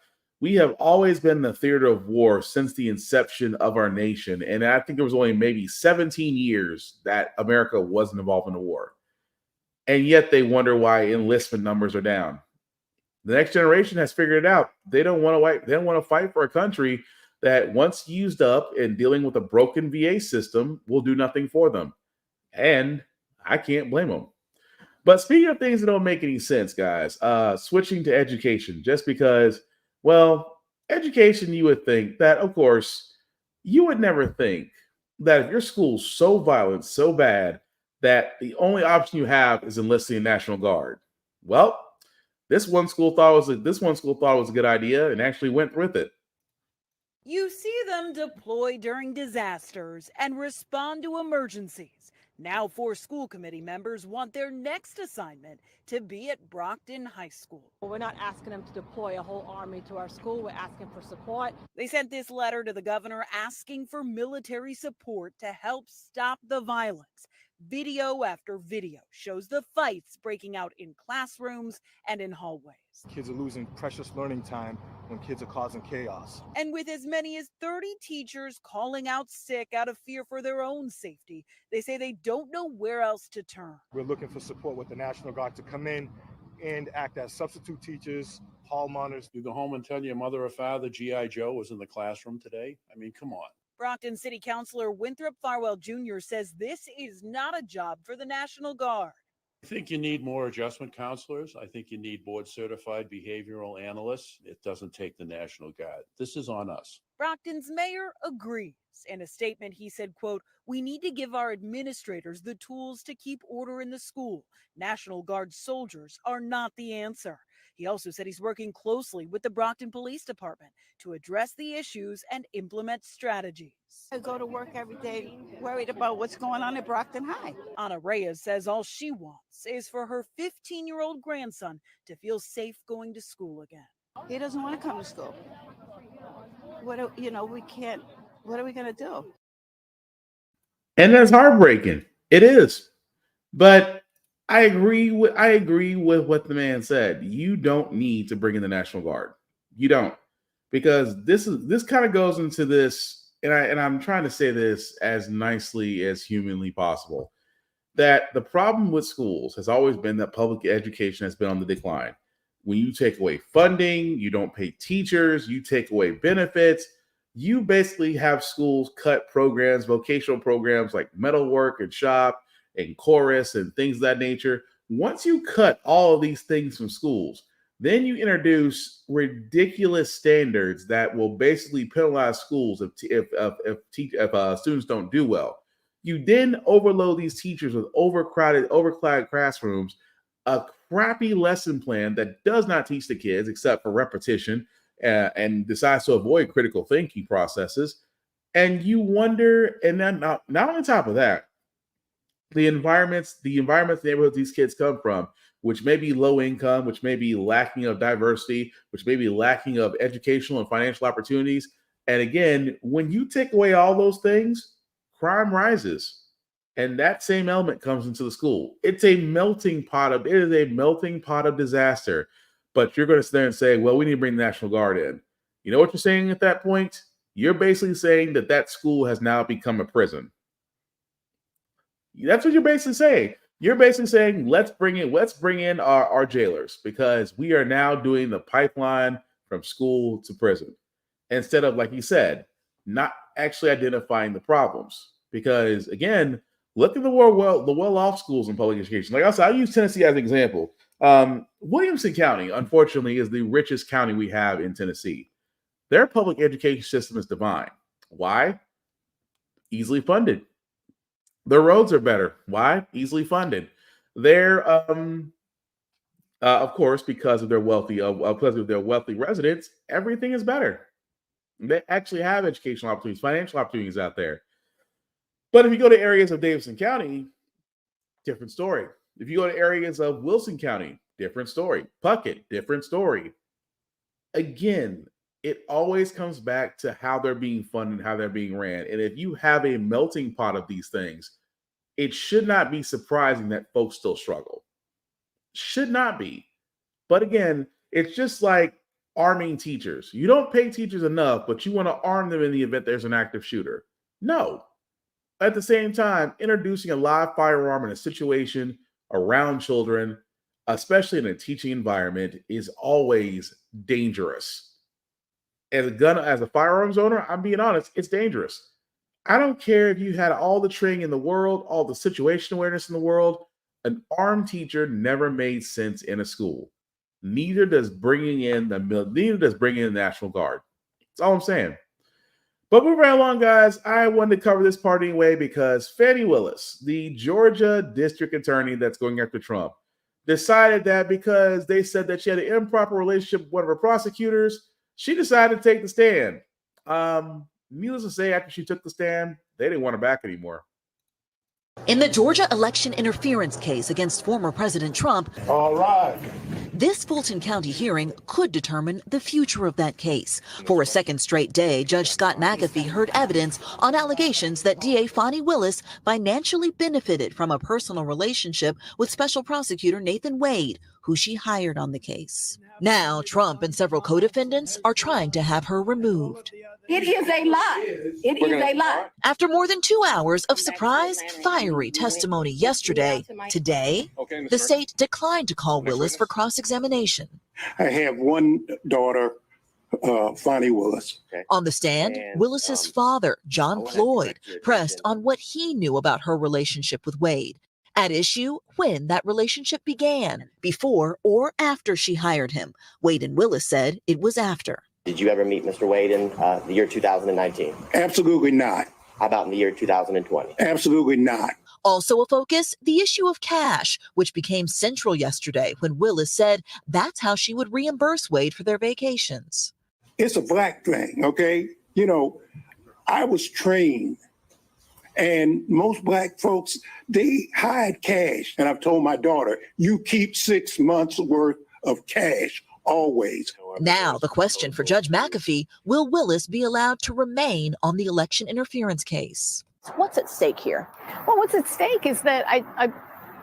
always been in the theater of war since the inception of our nation, and I think there was only maybe 17 years that America wasn't involved in a war, and yet they wonder why enlistment numbers are down. The next generation has figured it out. They don't want to fight for a country that once used up and dealing with a broken VA system will do nothing for them. And I can't blame them. But speaking of things that don't make any sense, guys, switching to education, just because, well, education, you would think that, of course, you would never think that if your school's so violent, so bad, that the only option you have is enlisting the National Guard. Well, this one school thought it was a good idea and actually went with it. You see them deploy during disasters and respond to emergencies. Now 4 school committee members want their next assignment to be at Brockton High School. We're not asking them to deploy a whole army to our school. We're asking for support. They sent this letter to the governor asking for military support to help stop the violence. Video after video shows the fights breaking out in classrooms and in hallways. Kids are losing precious learning time when kids are causing chaos. And with as many as 30 teachers calling out sick out of fear for their own safety, they say they don't know where else to turn. We're looking for support with the National Guard to come in and act as substitute teachers, hall monitors. You go home and tell your mother or father G.I. Joe was in the classroom today? I mean, come on. Brockton City Councilor Winthrop Farwell Jr. says this is not a job for the National Guard. I think you need more adjustment counselors. I think you need board-certified behavioral analysts. It doesn't take the National Guard. This is on us. Brockton's mayor agrees. In a statement, he said, quote, "We need to give our administrators the tools to keep order in the school. National Guard soldiers are not the answer." He also said he's working closely with the Brockton Police Department to address the issues and implement strategies. I go to work every day worried about what's going on at Brockton High. Ana Reyes says all she wants is for her 15-year-old grandson to feel safe going to school again. He doesn't want to come to school. What are we going to do? And that's heartbreaking. It is. But I agree with what the man said. You don't need to bring in the National Guard. You don't. Because this kind of goes into this, and I'm trying to say this as nicely as humanly possible, that the problem with schools has always been that public education has been on the decline. When you take away funding, you don't pay teachers, you take away benefits, you basically have schools cut programs, vocational programs like metalwork and shop and chorus and things of that nature. Once you cut all of these things from schools, then you introduce ridiculous standards that will basically penalize schools if students don't do well. You then overload these teachers with overcrowded classrooms, a crappy lesson plan that does not teach the kids except for repetition, and decides to avoid critical thinking processes. And you wonder, and then now on top of that, the environments, the neighborhoods these kids come from, which may be low income, which may be lacking of diversity, which may be lacking of educational and financial opportunities. And again, when you take away all those things, crime rises. And that same element comes into the school. It is a melting pot of disaster. But you're going to sit there and say, well, we need to bring the National Guard in. You know what you're saying at that point? You're basically saying that that school has now become a prison. That's what you're basically saying. You're basically saying, let's bring in our jailers, because we are now doing the pipeline from school to prison, instead of, like you said, not actually identifying the problems. Because again, look at the well-off schools in public education. Like I said, I use Tennessee as an example. Williamson County, unfortunately, is the richest county we have in Tennessee. Their public education system is divine. Why? Easily funded. Their roads are better. Why? Easily funded. They're of course, because of their wealthy residents, everything is better. They actually have educational opportunities, financial opportunities out there. But if you go to areas of Davidson County, different story. If you go to areas of Wilson County, different story. Puckett, different story. Again, it always comes back to how they're being funded, how they're being ran. And if you have a melting pot of these things, it should not be surprising that folks still struggle. Should not be. But again, it's just like arming teachers. You don't pay teachers enough, but you want to arm them in the event there's an active shooter. No. At the same time, introducing a live firearm in a situation around children, especially in a teaching environment, is always dangerous. As a firearms owner, I'm being honest, it's dangerous. I don't care if you had all the training in the world, all the situation awareness in the world. An armed teacher never made sense in a school. Neither does bringing in the National Guard. That's all I'm saying. But moving right along, guys, I wanted to cover this part anyway because Fani Willis, the Georgia district attorney that's going after Trump, decided that because they said that she had an improper relationship with one of her prosecutors, she decided to take the stand. Needless to say, after she took the stand, they didn't want her back anymore. In the Georgia election interference case against former President Trump, All right. this Fulton County hearing could determine the future of that case. For a second straight day, Judge Scott McAfee heard evidence on allegations that DA Fani Willis financially benefited from a personal relationship with Special Prosecutor Nathan Wade, who she hired on the case. Now, Trump and several co-defendants are trying to have her removed. It is a lie. It is a lie. After more than 2 hours of surprise, fiery testimony yesterday, today, the state declined to call Willis for cross-examination. I have one daughter, Fani Willis. On the stand, Willis's father, John Floyd, pressed on what he knew about her relationship with Wade. At issue, when that relationship began, before or after she hired him. Wade and Willis said it was after. Did you ever meet Mr. Wade in the year 2019? Absolutely not. How about in the year 2020? Absolutely not. Also a focus, the issue of cash, which became central yesterday when Willis said that's how she would reimburse Wade for their vacations. It's a black thing, okay? You know, I was trained, and most black folks, they hide cash. And I've told my daughter, you keep 6 months worth of cash always. Now, the question for Judge McAfee, will Willis be allowed to remain on the election interference case? What's at stake here? Well, what's at stake is that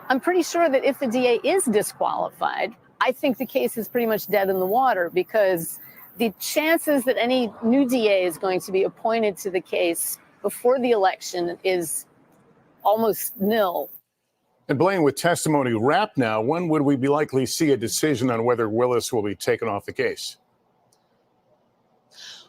I'm pretty sure that if the DA is disqualified, I think the case is pretty much dead in the water, because the chances that any new DA is going to be appointed to the case before the election is almost nil. And Blaine, with testimony wrapped now, when would we be likely to see a decision on whether Willis will be taken off the case?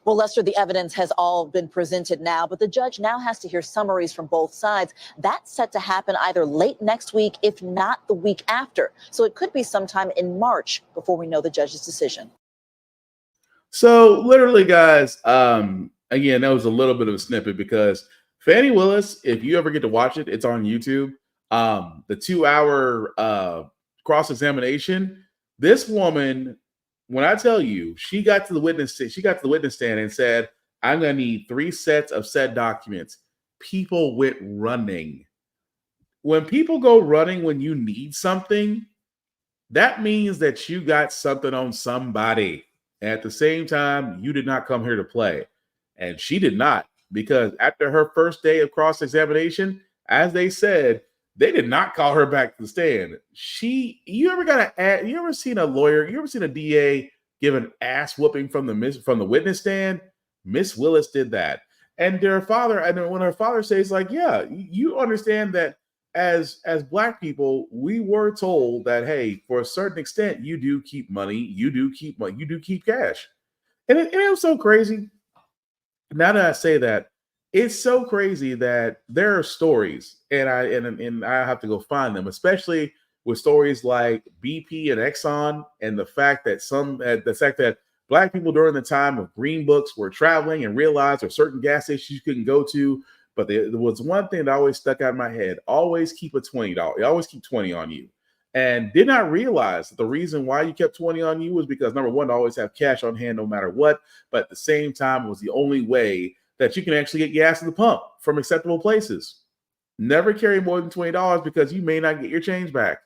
Well, Lester, the evidence has all been presented now, but the judge now has to hear summaries from both sides. That's set to happen either late next week, if not the week after. So it could be sometime in March before we know the judge's decision. So literally, guys, again, that was a little bit of a snippet because Fani Willis, if you ever get to watch it, it's on YouTube. The 2-hour cross-examination, this woman, when I tell you, she got to the witness stand and said, I'm going to need 3 sets of said documents. People went running. When people go running when you need something, that means that you got something on somebody. At the same time, you did not come here to play. And she did not, because after her first day of cross-examination, as they said, They did not call her back to the stand. You ever seen a lawyer? You ever seen a DA give an ass whooping from the witness stand? Miss Willis did that, and their father. And when her father says, like, yeah, you understand that as Black people, we were told that, hey, for a certain extent, you do keep money, you do keep cash, and it was so crazy. Now that I say that, it's so crazy that there are stories, and I have to go find them, especially with stories like BP and Exxon, and the fact that Black people during the time of Green Books were traveling and realized there are certain gas stations you couldn't go to. But there was one thing that always stuck out in my head: always keep a $20. Always keep 20 on you. And did not realize that the reason why you kept 20 on you was because, number one, to always have cash on hand no matter what. But at the same time, it was the only way that you can actually get gas at the pump from acceptable places. Never carry more than $20 because you may not get your change back.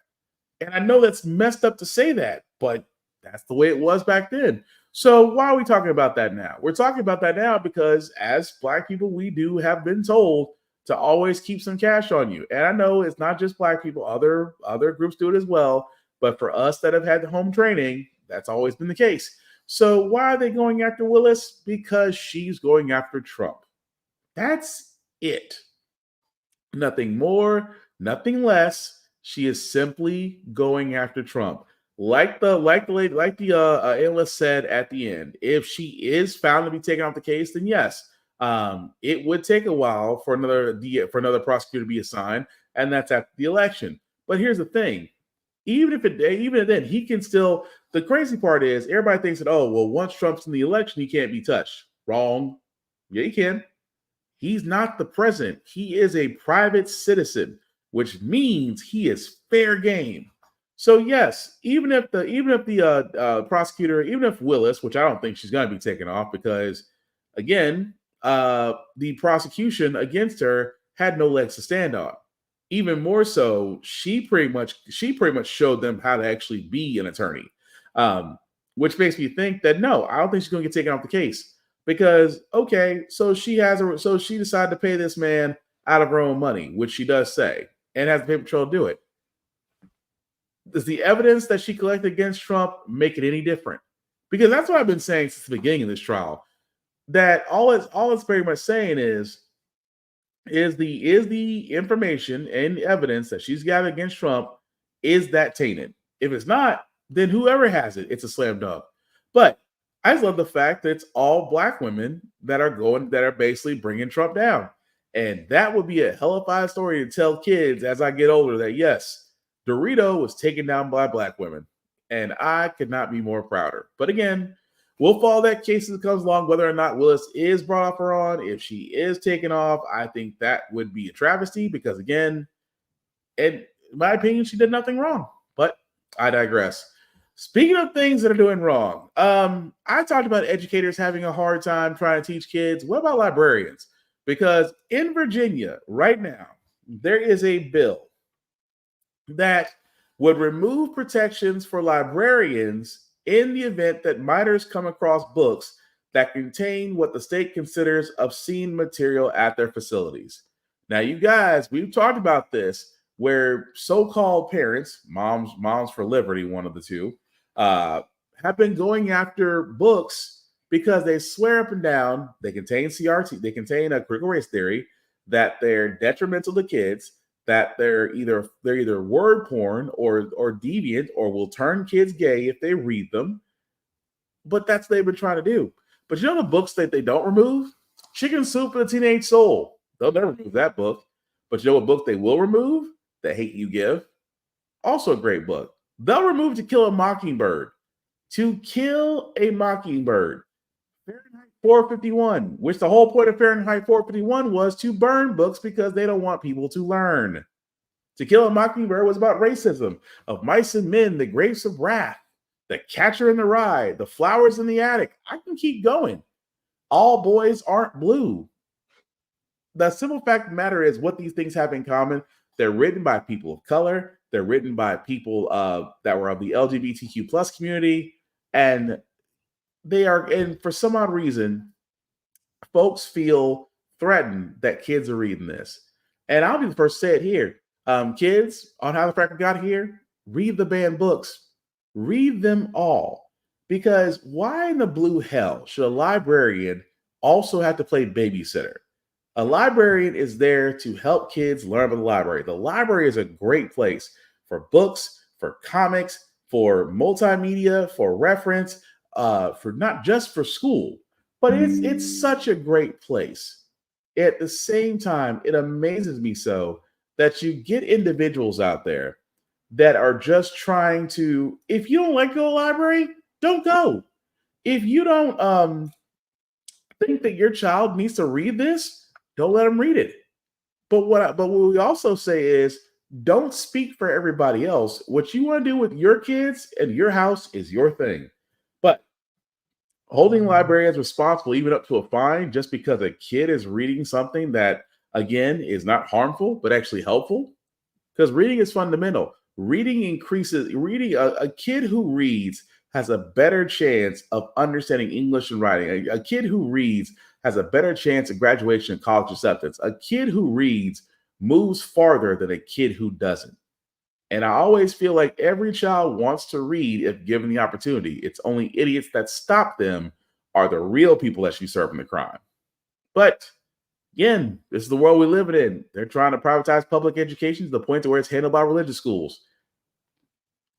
And I know that's messed up to say that, but that's the way it was back then. So why are we talking about that now? We're talking about that now because as Black people, we do have been told to always keep some cash on you. And I know it's not just Black people, other groups do it as well. But for us that have had the home training, that's always been the case. So why are they going after Willis? Because she's going after Trump. That's it. Nothing more, nothing less. She is simply going after Trump. Like the analyst said at the end, if she is found to be taken off the case, then yes, it would take a while for another prosecutor to be assigned, and that's after the election. But here's the thing: even then, he can still. The crazy part is everybody thinks that, oh, well, once Trump's in the election, he can't be touched. Wrong. Yeah, he can. He's not the president. He is a private citizen, which means he is fair game. So yes, even if the prosecutor, even if Willis, which I don't think she's going to be taken off because, again, the prosecution against her had no legs to stand on. Even more so, she pretty much showed them how to actually be an attorney, which makes me think that no, I don't think she's going to get taken off the case because okay, so she decided to pay this man out of her own money, which she does say, and has the paper trail to do it. Does the evidence that she collected against Trump make it any different? Because that's what I've been saying since the beginning of this trial. That all it's very much saying is the information and evidence that she's gathered against Trump, is that tainted? If it's not, then whoever has it, it's a slam dunk. But I just love the fact that it's all Black women that are basically bringing Trump down. And that would be a hellified story to tell kids as I get older that yes, Dorito was taken down by Black women. And I could not be more prouder. But again, we'll follow that case as it comes along, whether or not Willis is brought off or on. If she is taken off, I think that would be a travesty because, again, in my opinion, she did nothing wrong. But I digress. Speaking of things that are doing wrong, I talked about educators having a hard time trying to teach kids. What about librarians? Because in Virginia right now, there is a bill that would remove protections for librarians in the event that minors come across books that contain what the state considers obscene material at their facilities. Now, you guys, we've talked about this where so-called parents, moms for liberty, one of the two, have been going after books because they swear up and down they contain CRT, they contain a critical race theory, that they're detrimental to kids, that they're either word porn or deviant or will turn kids gay if they read them. But that's what they've been trying to do. But you know the books that they don't remove? Chicken Soup for the Teenage Soul. They'll never remove that book. But you know what book they will remove? The Hate You Give. Also a great book. They'll remove To Kill a Mockingbird. To Kill a Mockingbird. Fahrenheit 451, which the whole point of Fahrenheit 451 was to burn books because they don't want people to learn. To Kill a Mockingbird was about racism, of mice and men, the grapes of wrath, the catcher in the rye, the flowers in the attic. I can keep going. All boys aren't blue. The simple fact of the matter is what these things have in common. They're written by people of color. They're written by people that were of the LGBTQ plus community. And for some odd reason, folks feel threatened that kids are reading this. And I'll be the first to say it here. Kids, on How the Frack We Got Here, read the banned books. Read them all. Because why in the blue hell should a librarian also have to play babysitter? A librarian is there to help kids learn about the library. The library is a great place for books, for comics, for multimedia, for reference, for not just for school, but it's such a great place. At the same time, it amazes me so that you get individuals out there that are just trying to, if you don't like to go to the library, don't go. If you don't think that your child needs to read this, don't let them read it. But what we also say is, don't speak for everybody else. What you want to do with your kids and your house is your thing. But holding librarians responsible, even up to a fine, just because a kid is reading something that, again, is not harmful, but actually helpful. Because reading is fundamental. Reading increases, a kid who reads has a better chance of understanding English and writing. A kid who reads has a better chance of graduation and college acceptance. A kid who reads moves farther than a kid who doesn't. And I always feel like every child wants to read if given the opportunity. It's only idiots that stop them are the real people that should be serving the crime. But again, this is the world we live in. They're trying to privatize public education to the point to where it's handled by religious schools.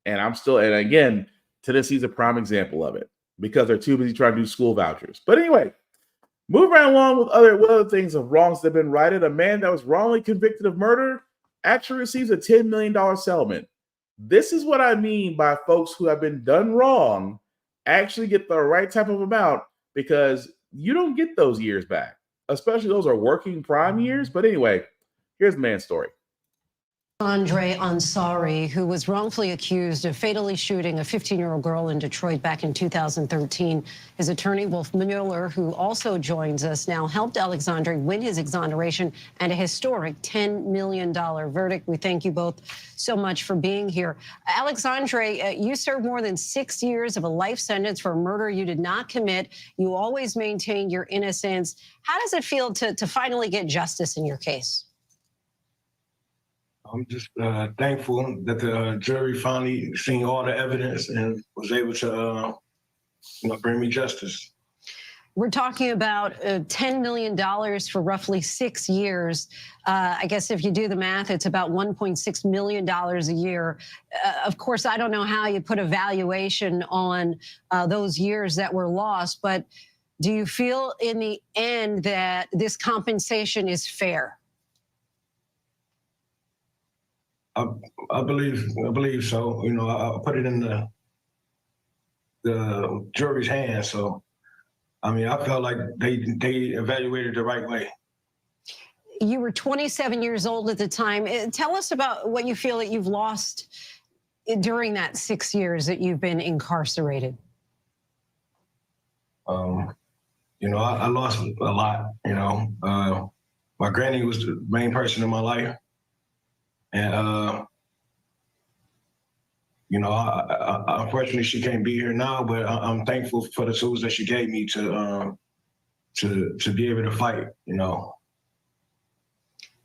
And again, Tennessee's a prime example of it because they're too busy trying to do school vouchers. But anyway, move right along with other things of wrongs that have been righted. A man that was wrongly convicted of murder actually receives a $10 million settlement. This is what I mean by folks who have been done wrong actually get the right type of amount, because you don't get those years back, especially those are working prime years. But anyway, here's the man's story. Andre Ansari, who was wrongfully accused of fatally shooting a 15-year-old girl in Detroit back in 2013. His attorney, Wolf Mueller, who also joins us now, helped Alexandre win his exoneration and a historic $10 million verdict. We thank you both so much for being here. Alexandre, you served more than 6 years of a life sentence for a murder you did not commit. You always maintained your innocence. How does it feel to finally get justice in your case? I'm just thankful that the jury finally seen all the evidence and was able to, bring me justice. We're talking about $10 million for roughly 6 years. I guess if you do the math, it's about $1.6 million a year. Of course, I don't know how you put a valuation on those years that were lost, but do you feel in the end that this compensation is fair? I believe so. I put it in the jury's hands. So, I felt like they evaluated the right way. You were 27 years old at the time. Tell us about what you feel that you've lost during that 6 years that you've been incarcerated. I lost a lot. My granny was the main person in my life. And, unfortunately, she can't be here now, but I'm thankful for the tools that she gave me to be able to fight,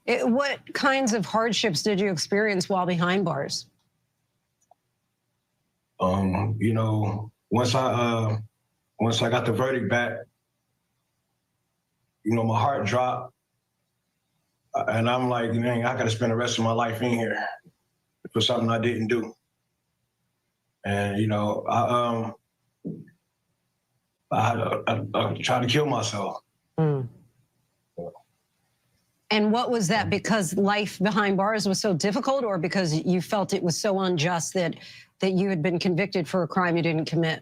What kinds of hardships did you experience while behind bars? Once I got the verdict back, my heart dropped. And I'm like, man, I got to spend the rest of my life in here for something I didn't do. And, I tried to kill myself. Mm. And what was that? Because life behind bars was so difficult, or because you felt it was so unjust that you had been convicted for a crime you didn't commit?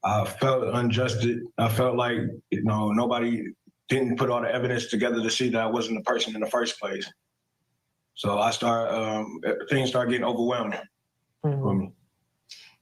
I felt unjust. I felt like, nobody didn't put all the evidence together to see that I wasn't the person in the first place. So things started getting overwhelming for me.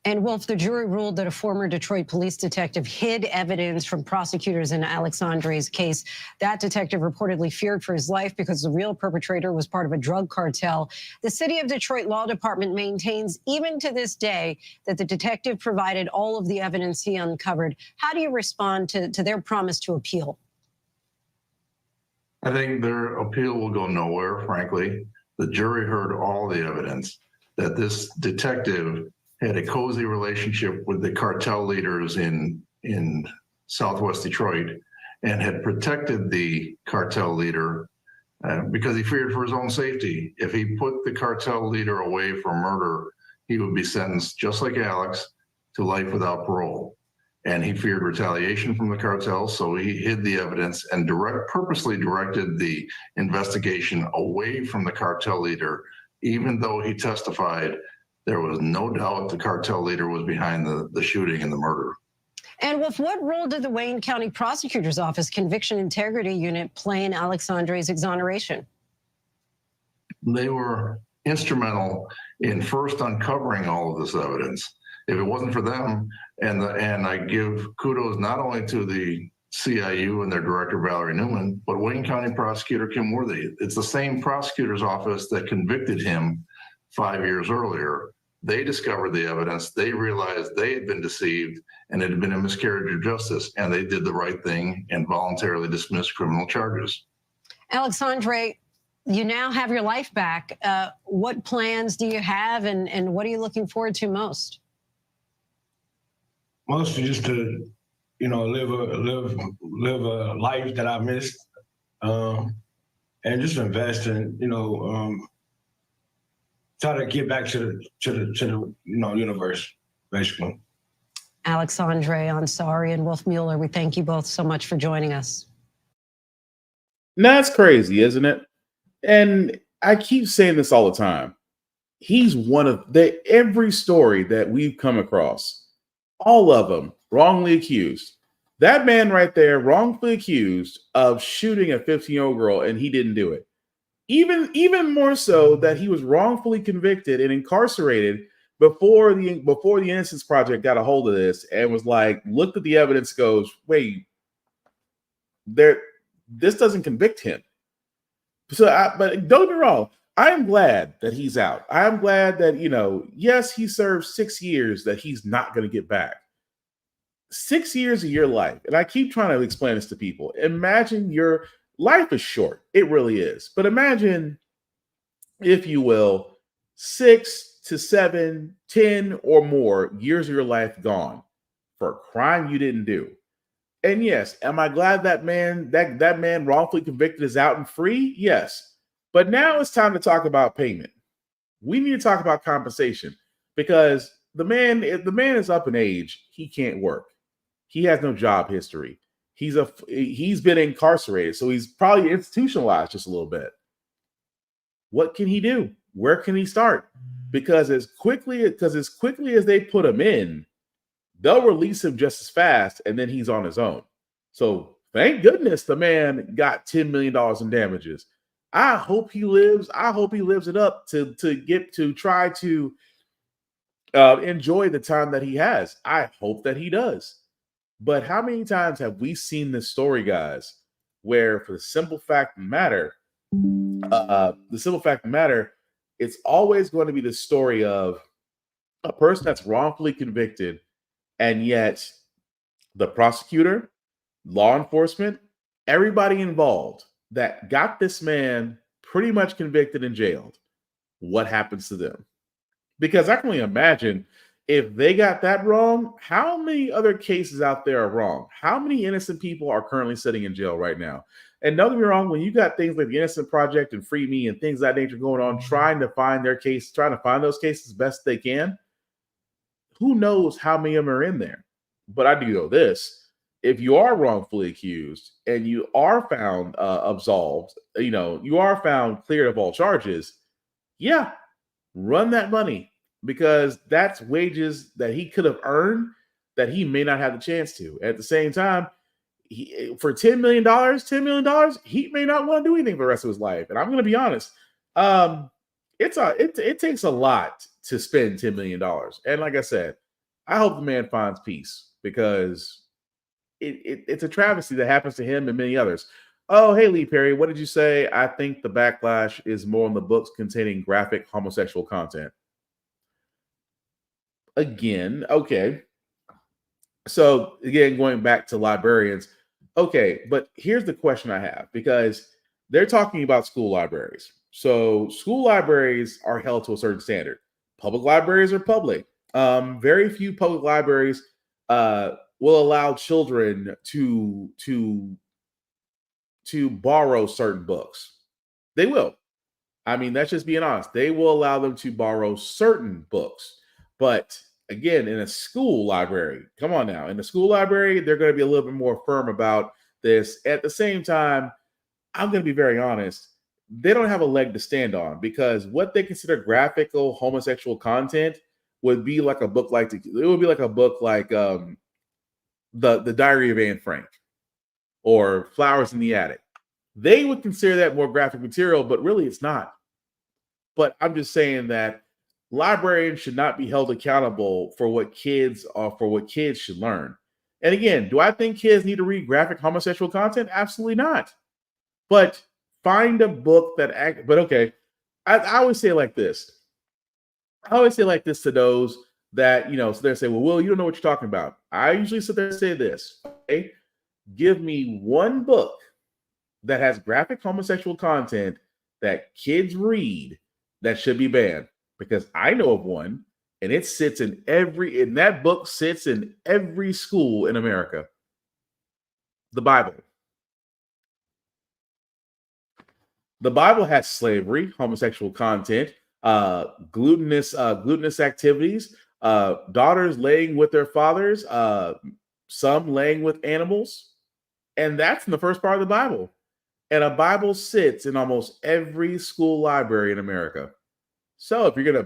And Wolf, the jury ruled that a former Detroit police detective hid evidence from prosecutors in Alexandre's case. That detective reportedly feared for his life because the real perpetrator was part of a drug cartel. The City of Detroit Law Department maintains, even to this day, that the detective provided all of the evidence he uncovered. How do you respond to their promise to appeal? I think their appeal will go nowhere, frankly. The jury heard all the evidence that this detective had a cozy relationship with the cartel leaders in Southwest Detroit and had protected the cartel leader because he feared for his own safety. If he put the cartel leader away for murder, he would be sentenced, just like Alex, to life without parole. And he feared retaliation from the cartel, so he hid the evidence and purposely directed the investigation away from the cartel leader, even though he testified there was no doubt the cartel leader was behind the shooting and the murder. And with what role did the Wayne County Prosecutor's Office Conviction Integrity Unit play in Alexandre's exoneration? They were instrumental in first uncovering all of this evidence. If it wasn't for them, and I give kudos not only to the CIU and their director, Valerie Newman, but Wayne County Prosecutor Kim Worthy. It's the same prosecutor's office that convicted him 5 years earlier. They discovered the evidence. They realized they had been deceived and it had been a miscarriage of justice, and they did the right thing and voluntarily dismissed criminal charges. Alexandre, you now have your life back. What plans do you have, and what are you looking forward to most? Mostly just to, live a life that I missed, and just invest in, try to get back to the universe, basically. Alexandre Ansari and Wolf Mueller, we thank you both so much for joining us. That's crazy, isn't it? And I keep saying this all the time. He's one of every story that we've come across, all of them wrongly accused. That man right there, wrongfully accused of shooting a 15-year-old girl, and he didn't do it. Even more so that he was wrongfully convicted and incarcerated before the Innocence Project got a hold of this and was like, looked at the evidence, goes, wait, this doesn't convict him. So, but don't get me wrong, I am glad that he's out. I am glad that, yes, he served 6 years that he's not going to get back. 6 years of your life. And I keep trying to explain this to people. Imagine your life is short. It really is. But imagine, if you will, 6 to 7, 10 or more years of your life gone for a crime you didn't do. And yes, am I glad that man wrongfully convicted is out and free? Yes. But now it's time to talk about payment. We need to talk about compensation, because the man is up in age. He can't work. He has no job history. He's been incarcerated, so he's probably institutionalized just a little bit. What can he do? Where can he start? Because as quickly as they put him in, they'll release him just as fast, and then he's on his own. So thank goodness the man got $10 million in damages. I hope he lives. I hope he lives it up to try to enjoy the time that he has. I hope that he does. But how many times have we seen this story, guys, where for the simple fact of the matter, it's always going to be the story of a person that's wrongfully convicted, and yet the prosecutor, law enforcement, everybody involved that got this man pretty much convicted and jailed. What happens to them? Because I can only imagine, if they got that wrong, how many other cases out there are wrong? How many innocent people are currently sitting in jail right now? And don't get me wrong, when you got things like the Innocent Project and Free Me and things of that nature going on, trying to find those cases best they can, who knows how many of them are in there? But I do know this: if you are wrongfully accused and you are found absolved, you are found cleared of all charges, yeah, run that money, because that's wages that he could have earned that he may not have the chance to. At the same time, for $10 million, he may not want to do anything for the rest of his life. And I'm going to be honest, it takes a lot to spend $10 million. And like I said, I hope the man finds peace, because it's a travesty that happens to him and many others. Oh, hey, Lee Perry, what did you say? I think the backlash is more on the books containing graphic homosexual content. Again, okay. So again, going back to librarians, okay, but here's the question I have, because they're talking about school libraries. So school libraries are held to a certain standard. Public libraries are public. Very few public libraries will allow children to borrow certain books. They will. I mean, that's just being honest. They will allow them to borrow certain books. But again, in a school library, come on now, in a school library, they're going to be a little bit more firm about this. At the same time, I'm going to be very honest. They don't have a leg to stand on because what they consider graphical homosexual content would be like a book like it would be like a book like the Diary of Anne Frank or Flowers in the Attic. They would consider that more graphic material, but really it's not. But I'm just saying that librarians should not be held accountable for what kids should learn. And again, do I think kids need to read graphic homosexual content? Absolutely not. But find a book but okay. I always say it like this. I always say it like this to those that, so they say, well, Will, you don't know what you're talking about. I usually sit there and say this, okay? Give me one book that has graphic homosexual content that kids read that should be banned, because I know of one, and that book sits in every school in America. The Bible. The Bible has slavery, homosexual content, glutinous activities, daughters laying with their fathers, some laying with animals, and that's in the first part of the Bible. And a Bible sits in almost every school library in America. So if you're gonna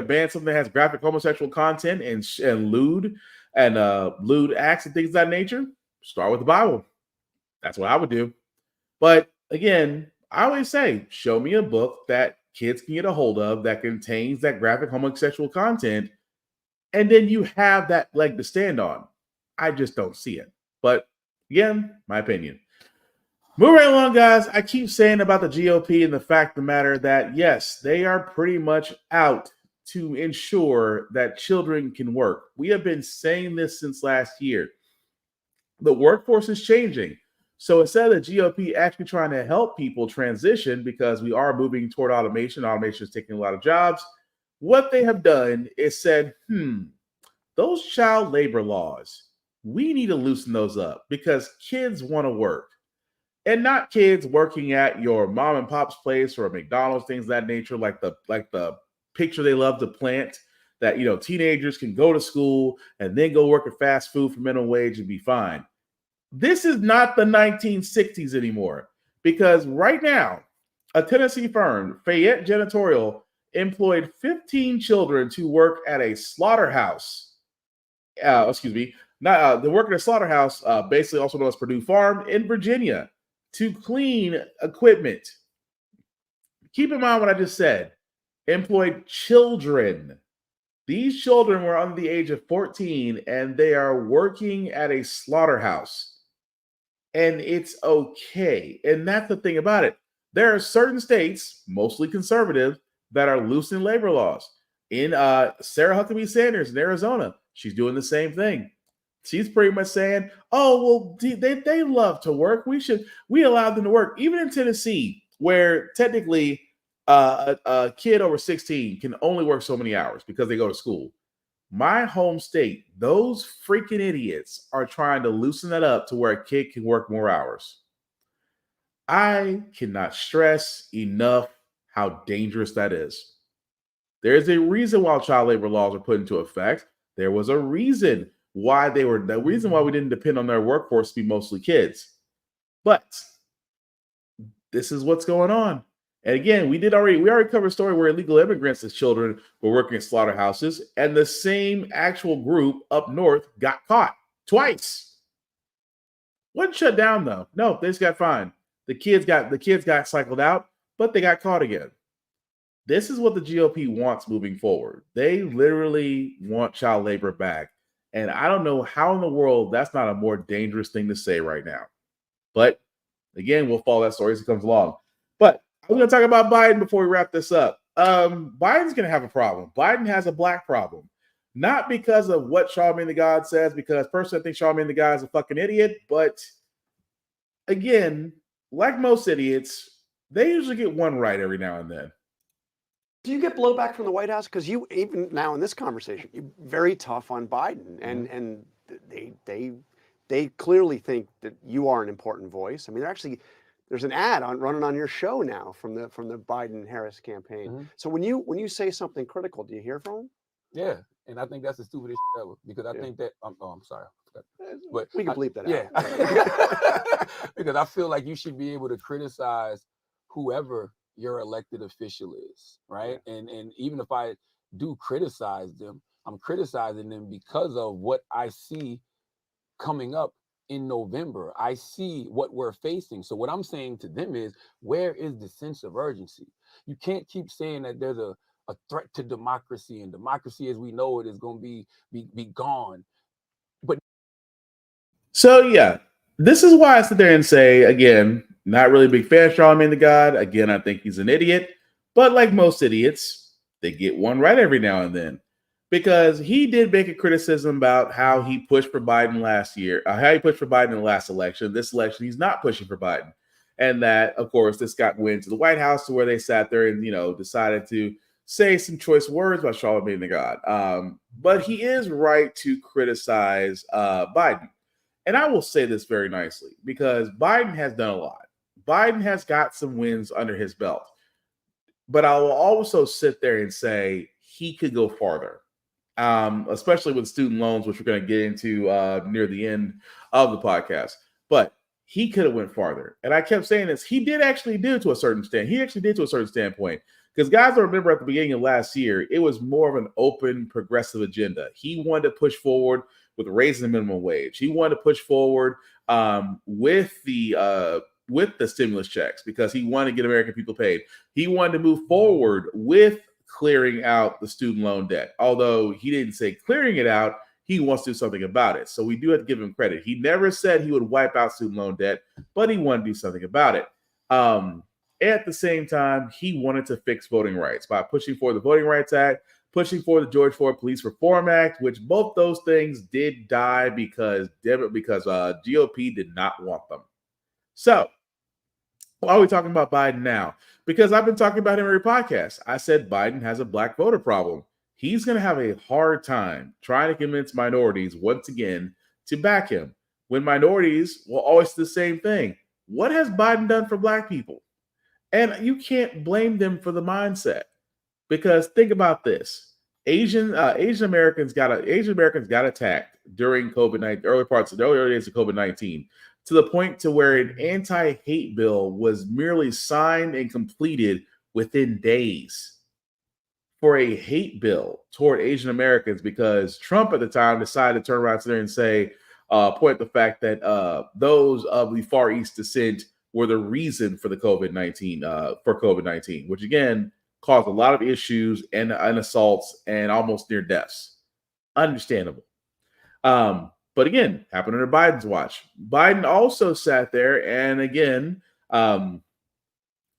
ban something that has graphic homosexual content and lewd acts and things of that nature, start with the Bible. That's what I would do. But again, I always say, show me a book that kids can get a hold of that contains that graphic homosexual content, and then you have that leg to stand on. I just don't see it. But again, my opinion. Moving right along, guys. I keep saying about the GOP and the fact of the matter that, yes, they are pretty much out to ensure that children can work. We have been saying this since last year. The workforce is changing. So instead of the GOP actually trying to help people transition, because we are moving toward automation is taking a lot of jobs, what they have done is said, those child labor laws, we need to loosen those up because kids want to work. And not kids working at your mom and pop's place or a McDonald's, things of that nature, like the picture they love to plant, that teenagers can go to school and then go work at fast food for minimum wage and be fine. This is not the 1960s anymore, because right now, a Tennessee firm, Fayette Janitorial, employed 15 children to work at a slaughterhouse. They work at a slaughterhouse, basically also known as Purdue Farm in Virginia, to clean equipment. Keep in mind what I just said. Employed children. These children were under the age of 14, and they are working at a slaughterhouse. And it's okay. And that's the thing about it. There are certain states, mostly conservative, that are loosening labor laws. In Sarah Huckabee Sanders in Arizona, she's doing the same thing. She's pretty much saying, oh, well, they love to work. We allow them to work. Even in Tennessee, where technically a kid over 16 can only work so many hours because they go to school. My home state, those freaking idiots are trying to loosen that up to where a kid can work more hours. I cannot stress enough how dangerous that is. There's a reason why child labor laws are put into effect. There was a reason why we didn't depend on their workforce to be mostly kids. But this is what's going on. And again, we already covered a story where illegal immigrants as children were working in slaughterhouses, and the same actual group up north got caught twice. Wasn't shut down though. No, they just got fined. The kids got cycled out, but they got caught again. This is what the GOP wants moving forward. They literally want child labor back. And I don't know how in the world that's not a more dangerous thing to say right now. But again, we'll follow that story as it comes along. But I'm going to talk about Biden before we wrap this up. Biden's going to have a problem. Biden has a black problem. Not because of what Charlamagne the God says, because personally I think Charlamagne the God is a fucking idiot. But again, like most idiots, they usually get one right every now and then. Do you get blowback from the White House? Because you, even now in this conversation, you're very tough on Biden, and they clearly think that you are an important voice. I mean, there's an ad running on your show now from the Biden-Harris campaign. So when you say something critical, do you hear from them? Yeah, and I think that's the stupidest shit ever, because I think that I'm sorry, but we can bleep that out. Yeah, because I feel like you should be able to criticize whoever your elected official is, right? And even if I do criticize them, I'm criticizing them because of what I see coming up in November. I see what we're facing. So what I'm saying to them is, where is the sense of urgency? You can't keep saying that there's a threat to democracy, and democracy as we know it is going to be gone. But so yeah, this is why I sit there and say, again, not really a big fan of Charlamagne the God. Again, I think he's an idiot. But like most idiots, they get one right every now and then. Because he did make a criticism about how he pushed for Biden last year, how he pushed for Biden in the last election. This election, he's not pushing for Biden. And that, of course, this got went to the White House, to where they sat there and, decided to say some choice words about Charlamagne the God. But he is right to criticize Biden. And I will say this very nicely, because Biden has done a lot. Biden has got some wins under his belt. But I will also sit there and say he could go farther, especially with student loans, which we're going to get into near the end of the podcast. But he could have went farther. And I kept saying this. He did actually do to a certain extent. He actually did to a certain standpoint. Because guys, I remember at the beginning of last year, it was more of an open, progressive agenda. He wanted to push forward with raising the minimum wage. He wanted to push forward with the stimulus checks, because he wanted to get American people paid. He wanted to move forward with clearing out the student loan debt. Although he didn't say clearing it out, he wants to do something about it. So we do have to give him credit. He never said he would wipe out student loan debt, but he wanted to do something about it. At the same time, he wanted to fix voting rights by pushing for the Voting Rights Act, pushing for the George Floyd Police Reform Act, which both those things did die because GOP did not want them. So why are we talking about Biden now? Because I've been talking about him every podcast. I said Biden has a black voter problem. He's going to have a hard time trying to convince minorities once again to back him, when minorities will always do the same thing. What has Biden done for black people? And you can't blame them for the mindset, because think about this. Asian Americans got attacked during COVID-19, early days of COVID-19, to the point to where an anti-hate bill was merely signed and completed within days for a hate bill toward Asian Americans, because Trump at the time decided to turn around there and say, point the fact that those of the Far East descent were the reason for the COVID-19, which again caused a lot of issues and assaults and almost near deaths. Understandable. But again, happened under Biden's watch. Biden also sat there and again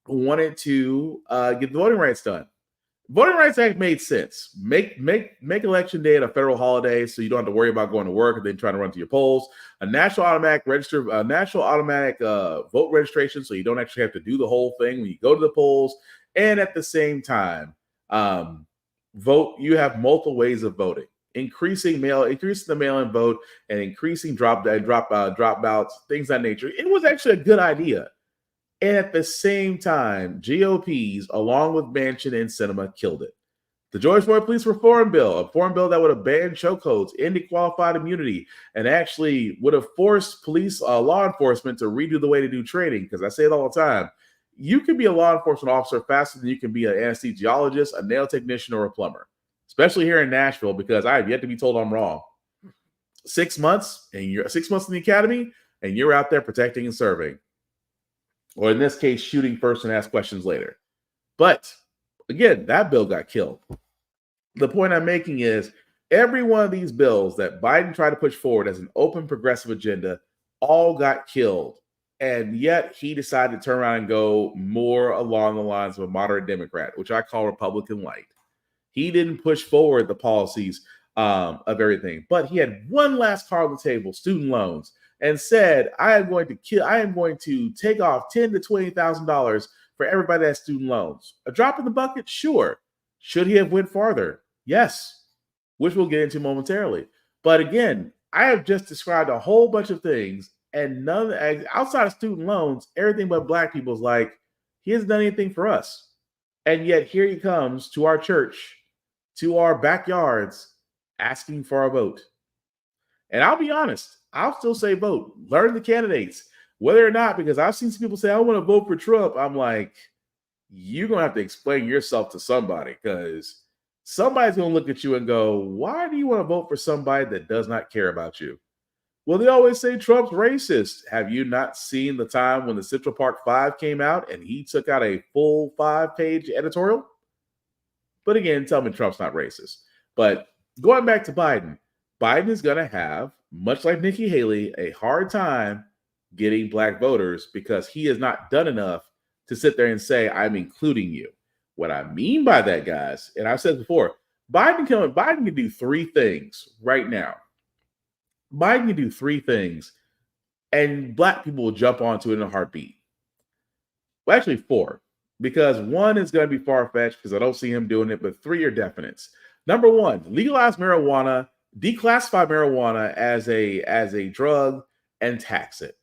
wanted to get the voting rights done. Voting Rights Act made sense. Make Election Day a federal holiday, so you don't have to worry about going to work and then trying to run to your polls. A national automatic vote registration, so you don't actually have to do the whole thing when you go to the polls. And at the same time, vote. You have multiple ways of voting. Increasing the mail-in vote, and increasing drop ballots, things of that nature. It was actually a good idea. And at the same time, GOPs, along with Manchin and Sinema, killed it. The George Floyd Police Reform Bill, a reform bill that would have banned chokeholds, ended qualified immunity, and actually would have forced police, law enforcement to redo the way to do training. Because I say it all the time, you can be a law enforcement officer faster than you can be an anesthesiologist, a nail technician, or a plumber. Especially here in Nashville, because I have yet to be told I'm wrong. 6 months, and you're 6 months in the academy, and you're out there protecting and serving. Or in this case, shooting first and ask questions later. But again, that bill got killed. The point I'm making is every one of these bills that Biden tried to push forward as an open progressive agenda all got killed. And yet he decided to turn around and go more along the lines of a moderate Democrat, which I call Republican light. He didn't push forward the policies of everything, but he had one last card on the table: student loans. and said, I am going to take off $10,000 to $20,000 for everybody that has student loans. A drop in the bucket, sure. Should he have went farther? Yes, which we'll get into momentarily. But again, I have just described a whole bunch of things, and none outside of student loans, everything but black people is like, he hasn't done anything for us. And yet here he comes to our church, to our backyards, asking for our vote. And I'll be honest, I'll still say vote. Learn the candidates, whether or not, because I've seen some people say, I want to vote for Trump. I'm like, you're going to have to explain yourself to somebody, because somebody's going to look at you and go, why do you want to vote for somebody that does not care about you? Well, they always say Trump's racist. Have you not seen the time when the Central Park 5 came out and he took out a full 5-page editorial? But again, tell me Trump's not racist. But going back to Biden, Biden is going to have, much like Nikki Haley, a hard time getting black voters because he has not done enough to sit there and say, I'm including you. What I mean by that, guys, and I've said before, Biden can do three things right now. Biden can do three things, and black people will jump onto it in a heartbeat. Well, actually, four, because one is going to be far-fetched because I don't see him doing it, but three are definites. Number one, legalize marijuana, declassify marijuana as a drug, and tax it.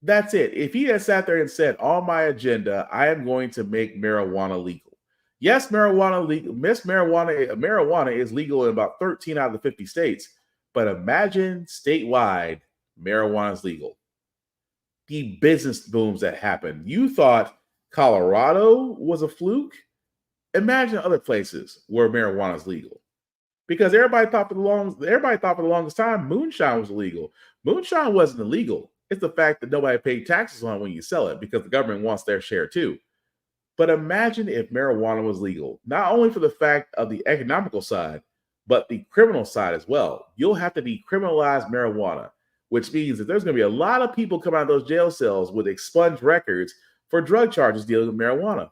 That's it. If he had sat there and said, on my agenda, I am going to make marijuana legal. Yes, marijuana is legal in about 13 out of the 50 states. But imagine statewide, marijuana is legal. The business booms that happened. You thought Colorado was a fluke? Imagine other places where marijuana is legal. Because everybody thought for the longest time moonshine was illegal. Moonshine wasn't illegal. It's the fact that nobody paid taxes on it when you sell it because the government wants their share too. But imagine if marijuana was legal, not only for the fact of the economical side, but the criminal side as well. You'll have to decriminalize marijuana, which means that there's going to be a lot of people coming out of those jail cells with expunged records for drug charges dealing with marijuana.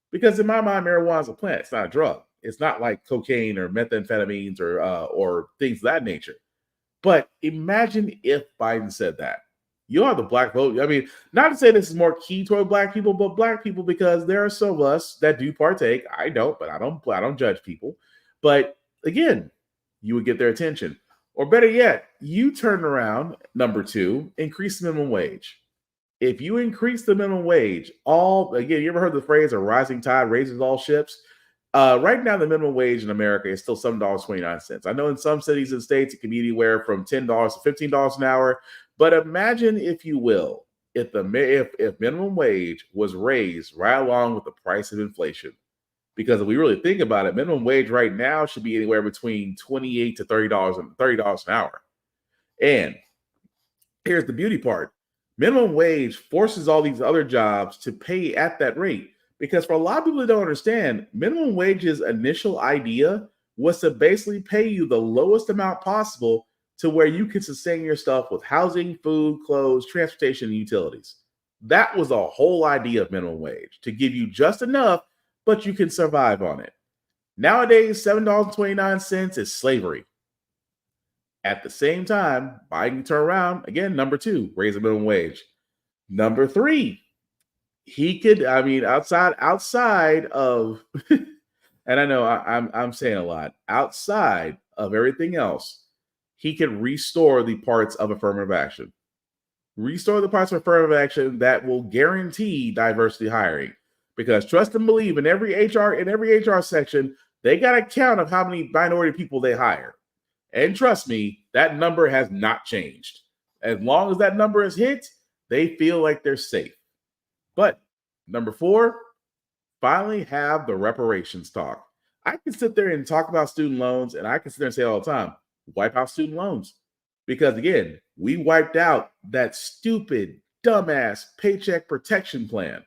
Because in my mind, marijuana is a plant. It's not a drug. It's not like cocaine or methamphetamines or things of that nature. But imagine if Biden said that. You'll have the black vote. I mean, not to say this is more key toward black people, but black people, because there are some of us that do partake. I don't, but I don't judge people. But again, you would get their attention. Or better yet, you turn around, number two, increase the minimum wage. If you increase the minimum wage, you ever heard the phrase, a rising tide raises all ships? Right now, the minimum wage in America is still $7.29. I know in some cities and states, it can be anywhere from $10 to $15 an hour. But imagine, if you will, if minimum wage was raised right along with the price of inflation. Because if we really think about it, minimum wage right now should be anywhere between $28 to $30 an hour. And here's the beauty part. Minimum wage forces all these other jobs to pay at that rate. Because for a lot of people that don't understand, minimum wage's initial idea was to basically pay you the lowest amount possible to where you can sustain yourself with housing, food, clothes, transportation, and utilities. That was the whole idea of minimum wage, to give you just enough, but you can survive on it. Nowadays, $7.29 is slavery. At the same time, Biden can turn around, again, number two, raise the minimum wage. Number three, he could, outside of, and I know I'm saying a lot, outside of everything else, he can restore the parts of affirmative action. Restore the parts of affirmative action that will guarantee diversity hiring. Because trust and believe, in every HR section, they got a count of how many minority people they hire. And trust me, that number has not changed. As long as that number is hit, they feel like they're safe. But number four, finally have the reparations talk. I can sit there and talk about student loans, and I can sit there and say all the time, wipe out student loans. Because again, we wiped out that stupid, dumbass paycheck protection plan.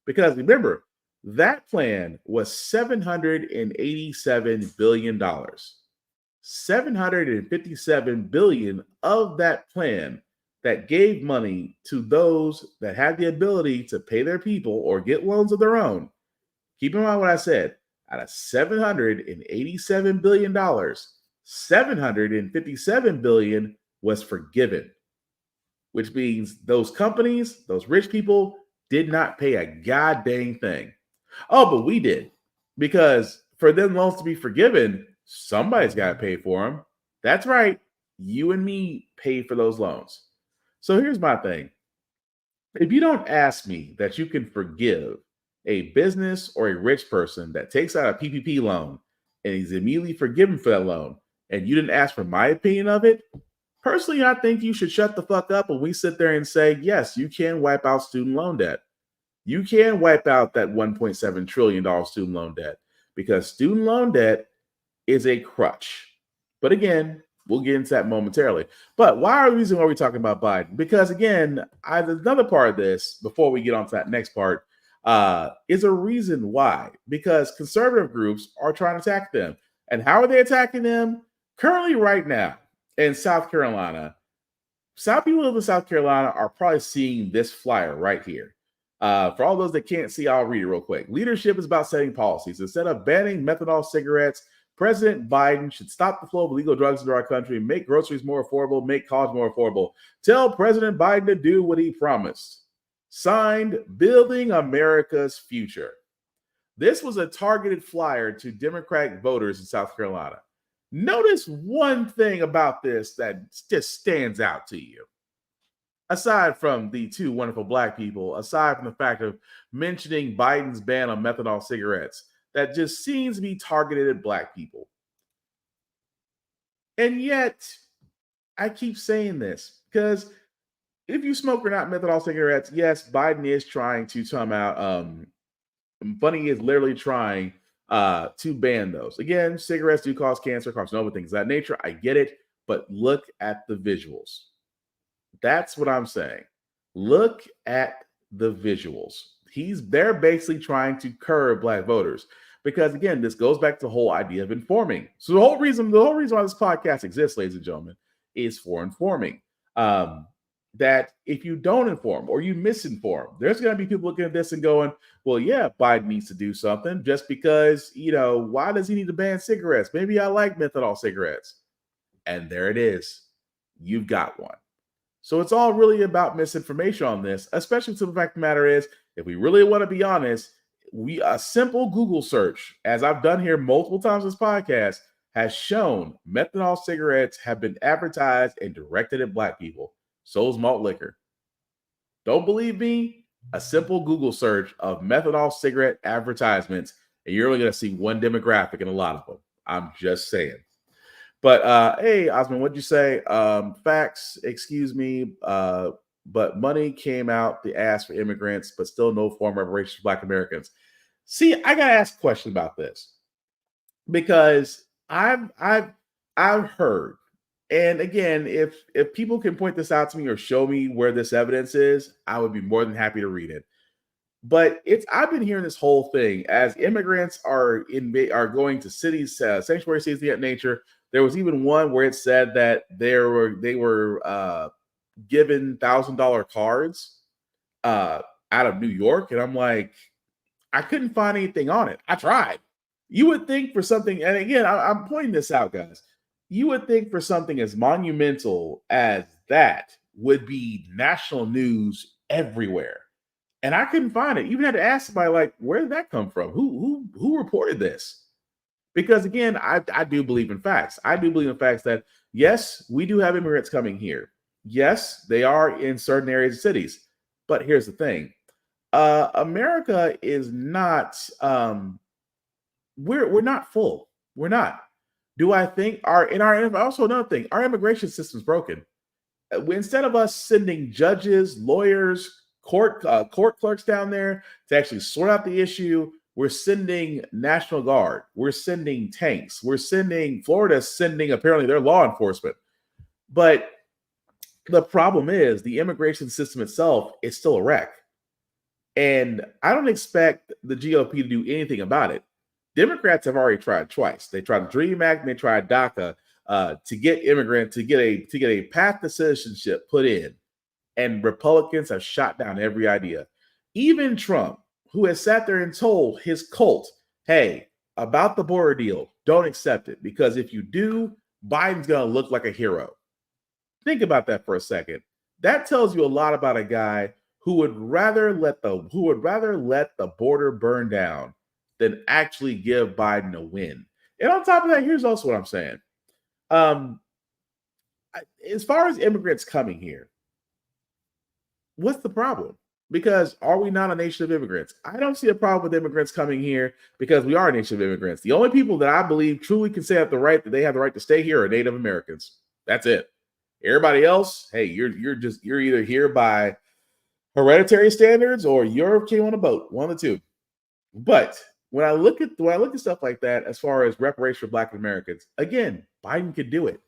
Because remember, that plan was $787 billion. $757 billion of that plan that gave money to those that had the ability to pay their people or get loans of their own. Keep in mind what I said. Out of $787 billion, $757 billion was forgiven, which means those companies, those rich people, did not pay a goddamn thing. Oh, but we did, because for them loans to be forgiven, somebody's got to pay for them. That's right. You and me paid for those loans. So here's my thing. If you don't ask me that you can forgive a business or a rich person that takes out a PPP loan and is immediately forgiven for that loan, and you didn't ask for my opinion of it, personally, I think you should shut the fuck up when we sit there and say, yes, you can wipe out student loan debt. You can wipe out that $1.7 trillion student loan debt, because student loan debt is a crutch. But again, we'll get into that momentarily. But why are we talking about Biden? Because again, another part of this, before we get on to that next part, is a reason why. Because conservative groups are trying to attack them. And how are they attacking them? Currently, right now, in South Carolina, some people in South Carolina are probably seeing this flyer right here. For all those that can't see, I'll read it real quick. Leadership is about setting policies. Instead of banning methanol cigarettes, President Biden should stop the flow of illegal drugs into our country, make groceries more affordable, make college more affordable. Tell President Biden to do what he promised. Signed, Building America's Future. This was a targeted flyer to Democratic voters in South Carolina. Notice one thing about this that just stands out to you. Aside from the two wonderful black people, aside from the fact of mentioning Biden's ban on methanol cigarettes, that just seems to be targeted at black people. And yet, I keep saying this because if you smoke or not methanol cigarettes, yes, Biden is trying to come out. Bunny is literally trying to ban those. Again, cigarettes do cause cancer, carcinoma, things of that nature. I get it, but look at the visuals. That's what I'm saying. Look at the visuals. They're basically trying to curb black voters, because again, this goes back to the whole idea of informing. So the whole reason why this podcast exists, ladies and gentlemen, is for informing. That if you don't inform or you misinform, there's going to be people looking at this and going, well, yeah, Biden needs to do something just because, why does he need to ban cigarettes? Maybe I like methanol cigarettes. And there it is. You've got one. So it's all really about misinformation on this, especially to the fact of the matter is, if we really want to be honest, a simple Google search, as I've done here multiple times in this podcast, has shown methanol cigarettes have been advertised and directed at black people. So is malt liquor. Don't believe me? A simple Google search of methanol cigarette advertisements, and you're only going to see one demographic in a lot of them. I'm just saying. But hey, Osmond, what'd you say? Facts, excuse me. But money came out the ass for immigrants, but still no form of reparations for Black Americans. See, I gotta ask a question about this, because I've heard, and again, if people can point this out to me or show me where this evidence is, I would be more than happy to read it. But I've been hearing this whole thing as immigrants are going to cities, sanctuary cities of that nature. There was even one where it said that they were given $1,000 cards out of New York, and I'm like, I couldn't find anything on it. I tried. You would think for something, and again, I'm pointing this out, guys. You would think for something as monumental as that would be national news everywhere. And I couldn't find it. Even had to ask somebody, like, where did that come from? Who reported this? Because again, I do believe in facts. I do believe in facts that, yes, we do have immigrants coming here. Yes, they are in certain areas of cities. But here's the thing. America is not, we're not full. We're not. Do I think also another thing, our immigration system is broken. Instead of us sending judges, lawyers, court clerks down there to actually sort out the issue, we're sending National Guard. We're sending tanks. Florida's sending apparently their law enforcement. But the problem is the immigration system itself is still a wreck. And I don't expect the GOP to do anything about it. Democrats have already tried twice. They tried the DREAM Act and they tried DACA to get immigrants to get a path to citizenship put in. And Republicans have shot down every idea. Even Trump, who has sat there and told his cult, hey, about the border deal, don't accept it, because if you do, Biden's going to look like a hero. Think about that for a second. That tells you a lot about a guy who would rather let the border burn down than actually give Biden a win. And on top of that, here's also what I'm saying. As far as immigrants coming here, what's the problem? Because are we not a nation of immigrants? I don't see a problem with immigrants coming here because we are a nation of immigrants. The only people that I believe truly can say that they have the right to stay here are Native Americans. That's it. Everybody else, hey, you're either here by hereditary standards or you came on a boat, one of the two. But when I look at stuff like that, as far as reparations for Black Americans, again, Biden could do it.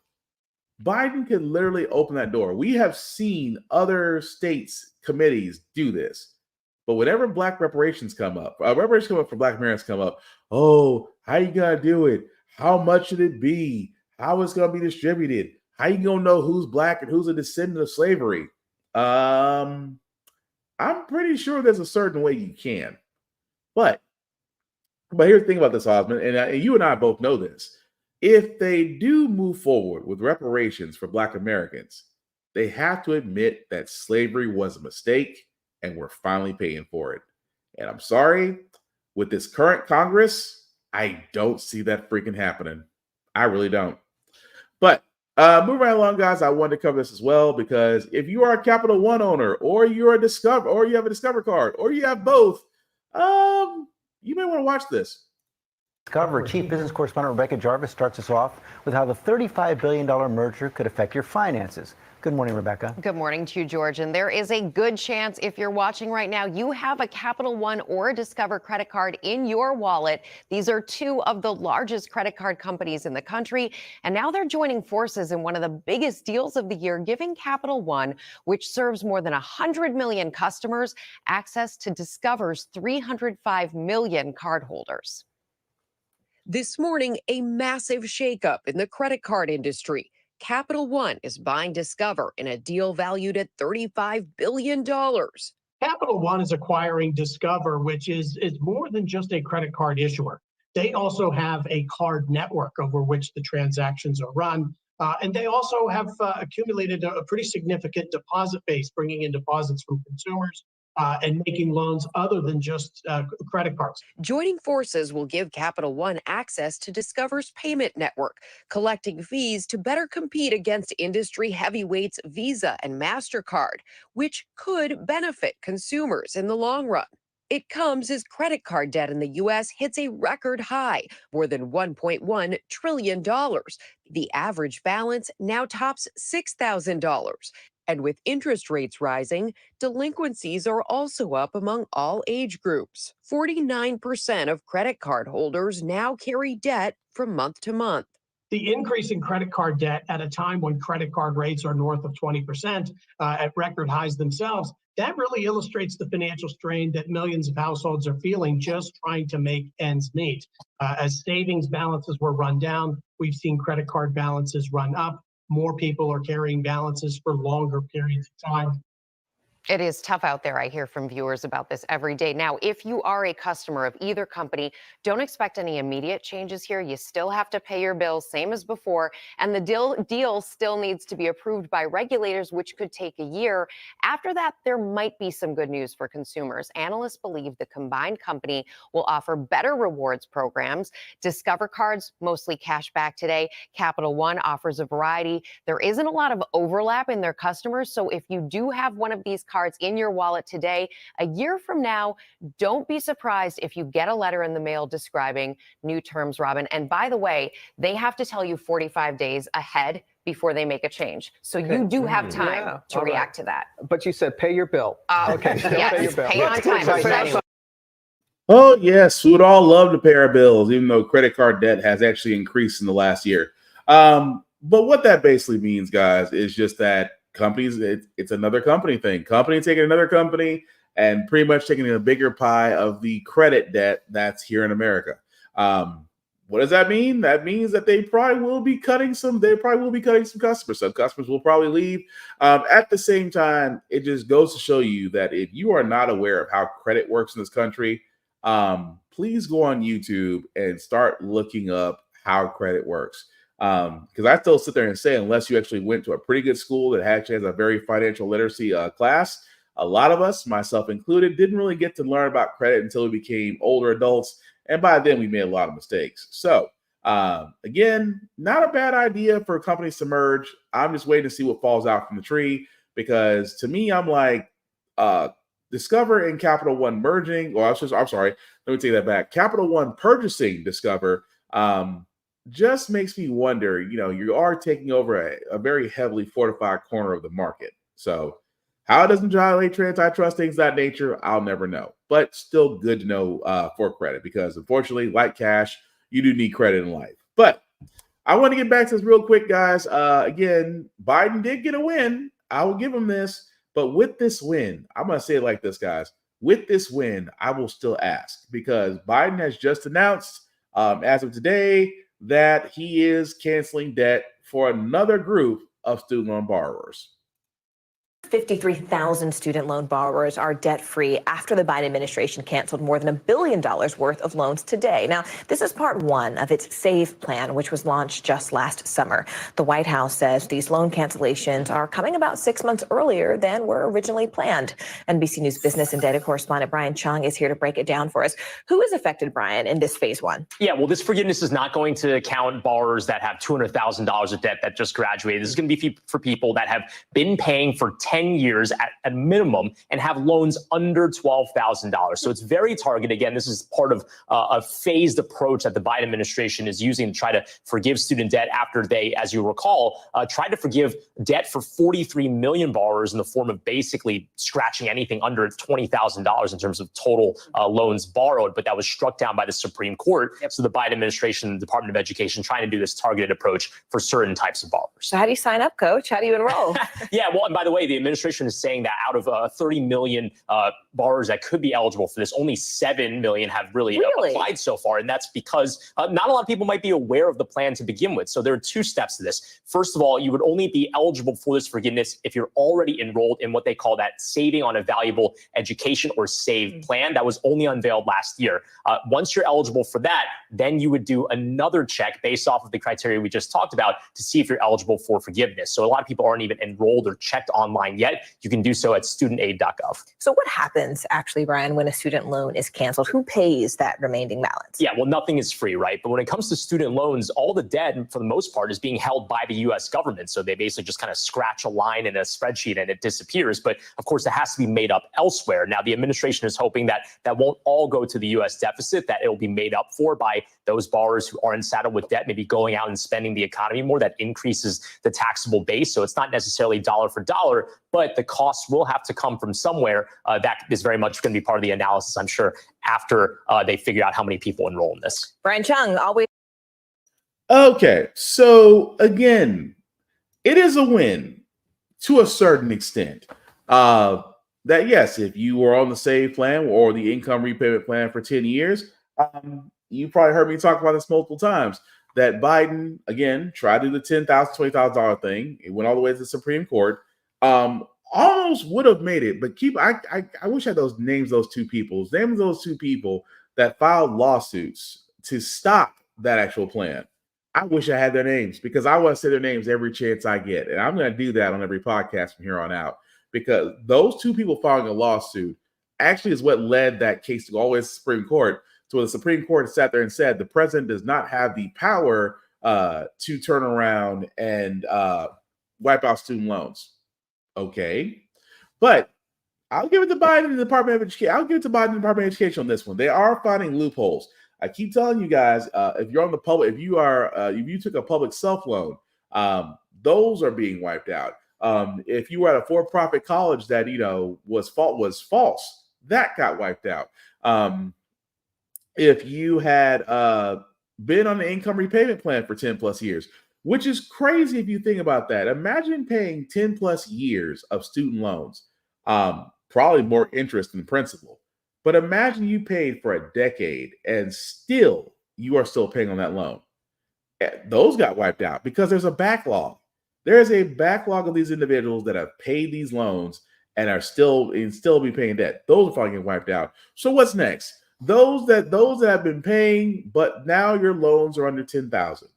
Biden could literally open that door. We have seen other states' committees do this. But whenever Black reparations come up, for Black Americans come up, oh, how you gonna do it? How much should it be? How it's gonna be distributed? How you gonna know who's Black and who's a descendant of slavery? I'm pretty sure there's a certain way you can. But here's the thing about this, Osmond, and you and I both know this. If they do move forward with reparations for Black Americans, they have to admit that slavery was a mistake and we're finally paying for it. And I'm sorry, with this current Congress, I don't see that freaking happening. I really don't. But moving right along, guys, I wanted to cover this as well because if you are a Capital One owner or you're a Discover or you have a Discover card or you have both, you may want to watch this. Discover Chief Business Correspondent Rebecca Jarvis starts us off with how the $35 billion merger could affect your finances. Good morning, Rebecca. Good morning to you, George. And there is a good chance if you're watching right now, you have a Capital One or a Discover credit card in your wallet. These are two of the largest credit card companies in the country. And now they're joining forces in one of the biggest deals of the year, giving Capital One, which serves more than 100 million customers, access to Discover's 305 million cardholders. This morning, a massive shakeup in the credit card industry. Capital One is buying Discover in a deal valued at $35 billion. Capital One is acquiring Discover, which is more than just a credit card issuer. They also have a card network over which the transactions are run. And they also have accumulated a pretty significant deposit base, bringing in deposits from consumers and making loans other than just credit cards. Joining forces will give Capital One access to Discover's payment network, collecting fees to better compete against industry heavyweights Visa and MasterCard, which could benefit consumers in the long run. It comes as credit card debt in the U.S. hits a record high, more than $1.1 trillion. The average balance now tops $6,000. And with interest rates rising, delinquencies are also up among all age groups. 49% of credit card holders now carry debt from month to month. The increase in credit card debt at a time when credit card rates are north of 20% at record highs themselves, that really illustrates the financial strain that millions of households are feeling just trying to make ends meet. As savings balances were run down, we've seen credit card balances run up. More people are carrying balances for longer periods of time. It is tough out there. I hear from viewers about this every day. Now, if you are a customer of either company, don't expect any immediate changes here. You still have to pay your bills, same as before. And the deal still needs to be approved by regulators, which could take a year. After that, there might be some good news for consumers. Analysts believe the combined company will offer better rewards programs. Discover cards, mostly cash back today. Capital One offers a variety. There isn't a lot of overlap in their customers. So if you do have one of these cards in your wallet today, a year from now, don't be surprised if you get a letter in the mail describing new terms, Robin. And by the way, they have to tell you 45 days ahead before they make a change. So you do have time to react to that. But you said pay your bill. Okay, yes, pay your bill. pay on time. Oh, yes. We would all love to pay our bills, even though credit card debt has actually increased in the last year. But what that basically means, guys, is just that companies, it's another company thing. Company taking another company and pretty much taking a bigger pie of the credit debt that's here in America. What does that mean? That means that they probably will be cutting some customers. Some customers will probably leave. At the same time, it just goes to show you that if you are not aware of how credit works in this country, please go on YouTube and start looking up how credit works. Because I still sit there and say, unless you actually went to a pretty good school that actually has a very financial literacy class, a lot of us, myself included, didn't really get to learn about credit until we became older adults. And by then we made a lot of mistakes. So again, not a bad idea for companies to merge. I'm just waiting to see what falls out from the tree, because to me, I'm like, Discover and Capital One merging, or I'm sorry, let me take that back. Capital One purchasing Discover just makes me wonder, you are taking over a very heavily fortified corner of the market. So how it doesn't violate antitrust, things of that nature, I'll never know. But still good to know for credit, because unfortunately, like cash, you do need credit in life. But I want to get back to this real quick, guys. Again, Biden did get a win. I will give him this. But with this win, I'm going to say it like this, guys. With this win, I will still ask, because Biden has just announced, as of today, that he is canceling debt for another group of student loan borrowers. 53,000 student loan borrowers are debt-free after the Biden administration canceled more than $1 billion worth of loans today. Now, this is part one of its SAVE plan, which was launched just last summer. The White House says these loan cancellations are coming about 6 months earlier than were originally planned. NBC News business and data correspondent Brian Chung is here to break it down for us. Who is affected, Brian, in this phase one? Yeah, well, this forgiveness is not going to count borrowers that have $200,000 of debt that just graduated. This is going to be for people that have been paying for 10 years at a minimum and have loans under $12,000. So it's very targeted. Again, this is part of a phased approach that the Biden administration is using to try to forgive student debt after they, as you recall, tried to forgive debt for 43 million borrowers in the form of basically scratching anything under $20,000 in terms of total loans borrowed. But that was struck down by the Supreme Court. Yep. So the Biden administration, the Department of Education, trying to do this targeted approach for certain types of borrowers. So how do you sign up, Coach? How do you enroll? Yeah, well, and by the way, the administration is saying that out of 30 million borrowers that could be eligible for this, only 7 million have really applied so far. And that's because not a lot of people might be aware of the plan to begin with. So there are two steps to this. First of all, you would only be eligible for this forgiveness if you're already enrolled in what they call that Saving on a Valuable Education, or SAVE plan. That was only unveiled last year. Once you're eligible for that, then you would do another check based off of the criteria we just talked about to see if you're eligible for forgiveness. So a lot of people aren't even enrolled or checked online yet. You can do so at studentaid.gov. So what happens actually, Brian, when a student loan is canceled? Who pays that remaining balance? Yeah, well, nothing is free, right? But when it comes to student loans, all the debt, for the most part, is being held by the U.S. government. So they basically just kind of scratch a line in a spreadsheet and it disappears. But of course, it has to be made up elsewhere. Now, the administration is hoping that that won't all go to the U.S. deficit, that it will be made up for by those borrowers who aren't saddled with debt, maybe going out and spending the economy more. That increases the taxable base. So it's not necessarily dollar for dollar, but the costs will have to come from somewhere. That is very much going to be part of the analysis, I'm sure, after they figure out how many people enroll in this. Brian Chung, always. Okay, so again, it is a win to a certain extent. That yes, if you were on the SAVE plan or the income repayment plan for 10 years, you probably heard me talk about this multiple times, that Biden, again, tried to do the $10,000, $20,000 thing. It went all the way to the Supreme Court. Almost would have made it, but I wish I had those names, those two people that filed lawsuits to stop that actual plan. I wish I had their names, because I want to say their names every chance I get. And I'm going to do that on every podcast from here on out, because those two people filing a lawsuit actually is what led that case to go all the way to the Supreme Court. So the Supreme Court sat there and said the president does not have the power to turn around and wipe out student loans. Okay, but I'll give it to Biden and the Department of Education. I'll give it to Biden and the Department of Education on this one. They are finding loopholes. I keep telling you guys, if you're on the public, if you took a public self loan, those are being wiped out. If you were at a for-profit college that was false, that got wiped out. If you had been on an income repayment plan for 10 plus years, which is crazy if you think about that. Imagine paying 10 plus years of student loans, probably more interest than principal. But imagine you paid for a decade and still you are still paying on that loan. Those got wiped out because there's a backlog. There is a backlog of these individuals that have paid these loans and are still be paying debt. Those are probably getting wiped out. So what's next? Those that have been paying, but now your loans are under 10,000.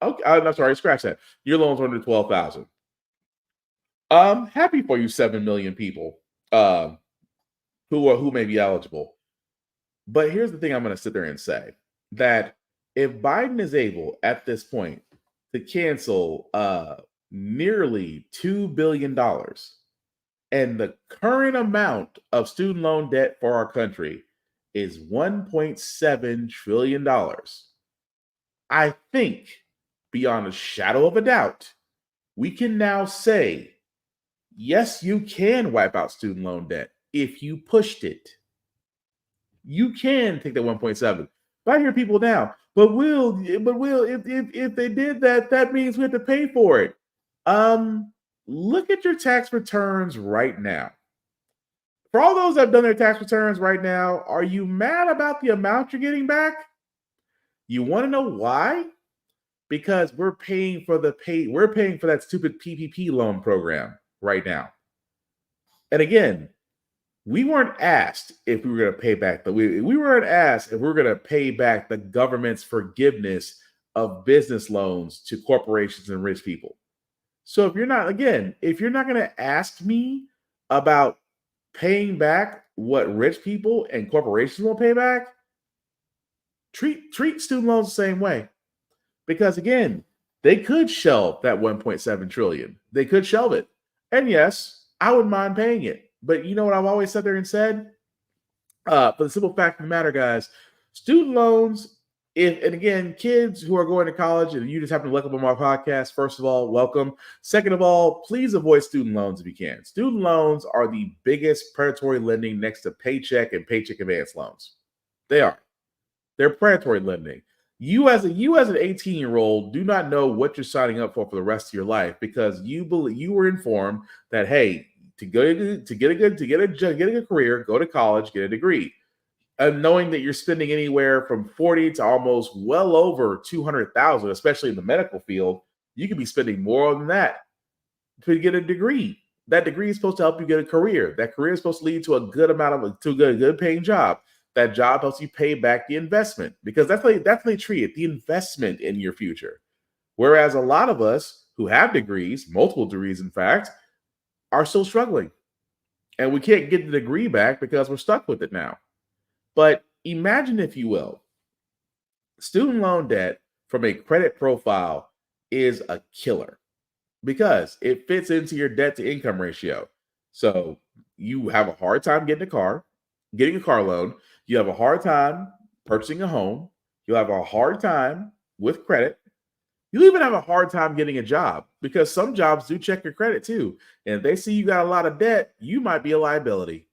Okay, I'm sorry, scratch that. Your loans are under 12,000. Happy for you, 7 million people who may be eligible. But here's the thing I'm going to sit there and say that if Biden is able at this point to cancel nearly $2 billion, and the current amount of student loan debt for our country is $1.7 trillion, I think beyond a shadow of a doubt, we can now say, yes, you can wipe out student loan debt if you pushed it. You can take that 1.7. But I hear people now, but if they did that, that means we have to pay for it. Look at your tax returns right now. For all those that have done their tax returns right now, are you mad about the amount you're getting back? You want to know why? Because we're paying for that stupid PPP loan program right now. And again, we weren't asked if we were going to pay back we weren't asked if we were going to pay back the government's forgiveness of business loans to corporations and rich people. So if you're not going to ask me about paying back what rich people and corporations will pay back, treat student loans the same way. Because again, they could shelve that 1.7 trillion. They could shelve it. And yes, I wouldn't mind paying it. But you know what I've always sat there and said? For the simple fact of the matter, guys, student loans, and again, kids who are going to college and you just happen to look up on my podcast, first of all, welcome. Second of all, please avoid student loans if you can. Student loans are the biggest predatory lending next to paycheck and paycheck advance loans. They are. They're predatory lending. You as an 18-year-old do not know what you're signing up for the rest of your life because you were informed that, hey, to get a good career, go to college, get a degree. And knowing that you're spending anywhere from 40 to almost well over 200,000, especially in the medical field, you could be spending more than that to get a degree. That degree is supposed to help you get a career. That career is supposed to lead to a good paying job. That job helps you pay back the investment because that's how they treat it, the investment in your future. Whereas a lot of us who have degrees, multiple degrees, in fact, are still struggling. And we can't get the degree back because we're stuck with it now. But imagine, if you will, student loan debt from a credit profile is a killer because it fits into your debt to income ratio. So you have a hard time getting a car loan. You have a hard time purchasing a home. You'll have a hard time with credit. You'll even have a hard time getting a job because some jobs do check your credit too. And if they see you got a lot of debt, you might be a liability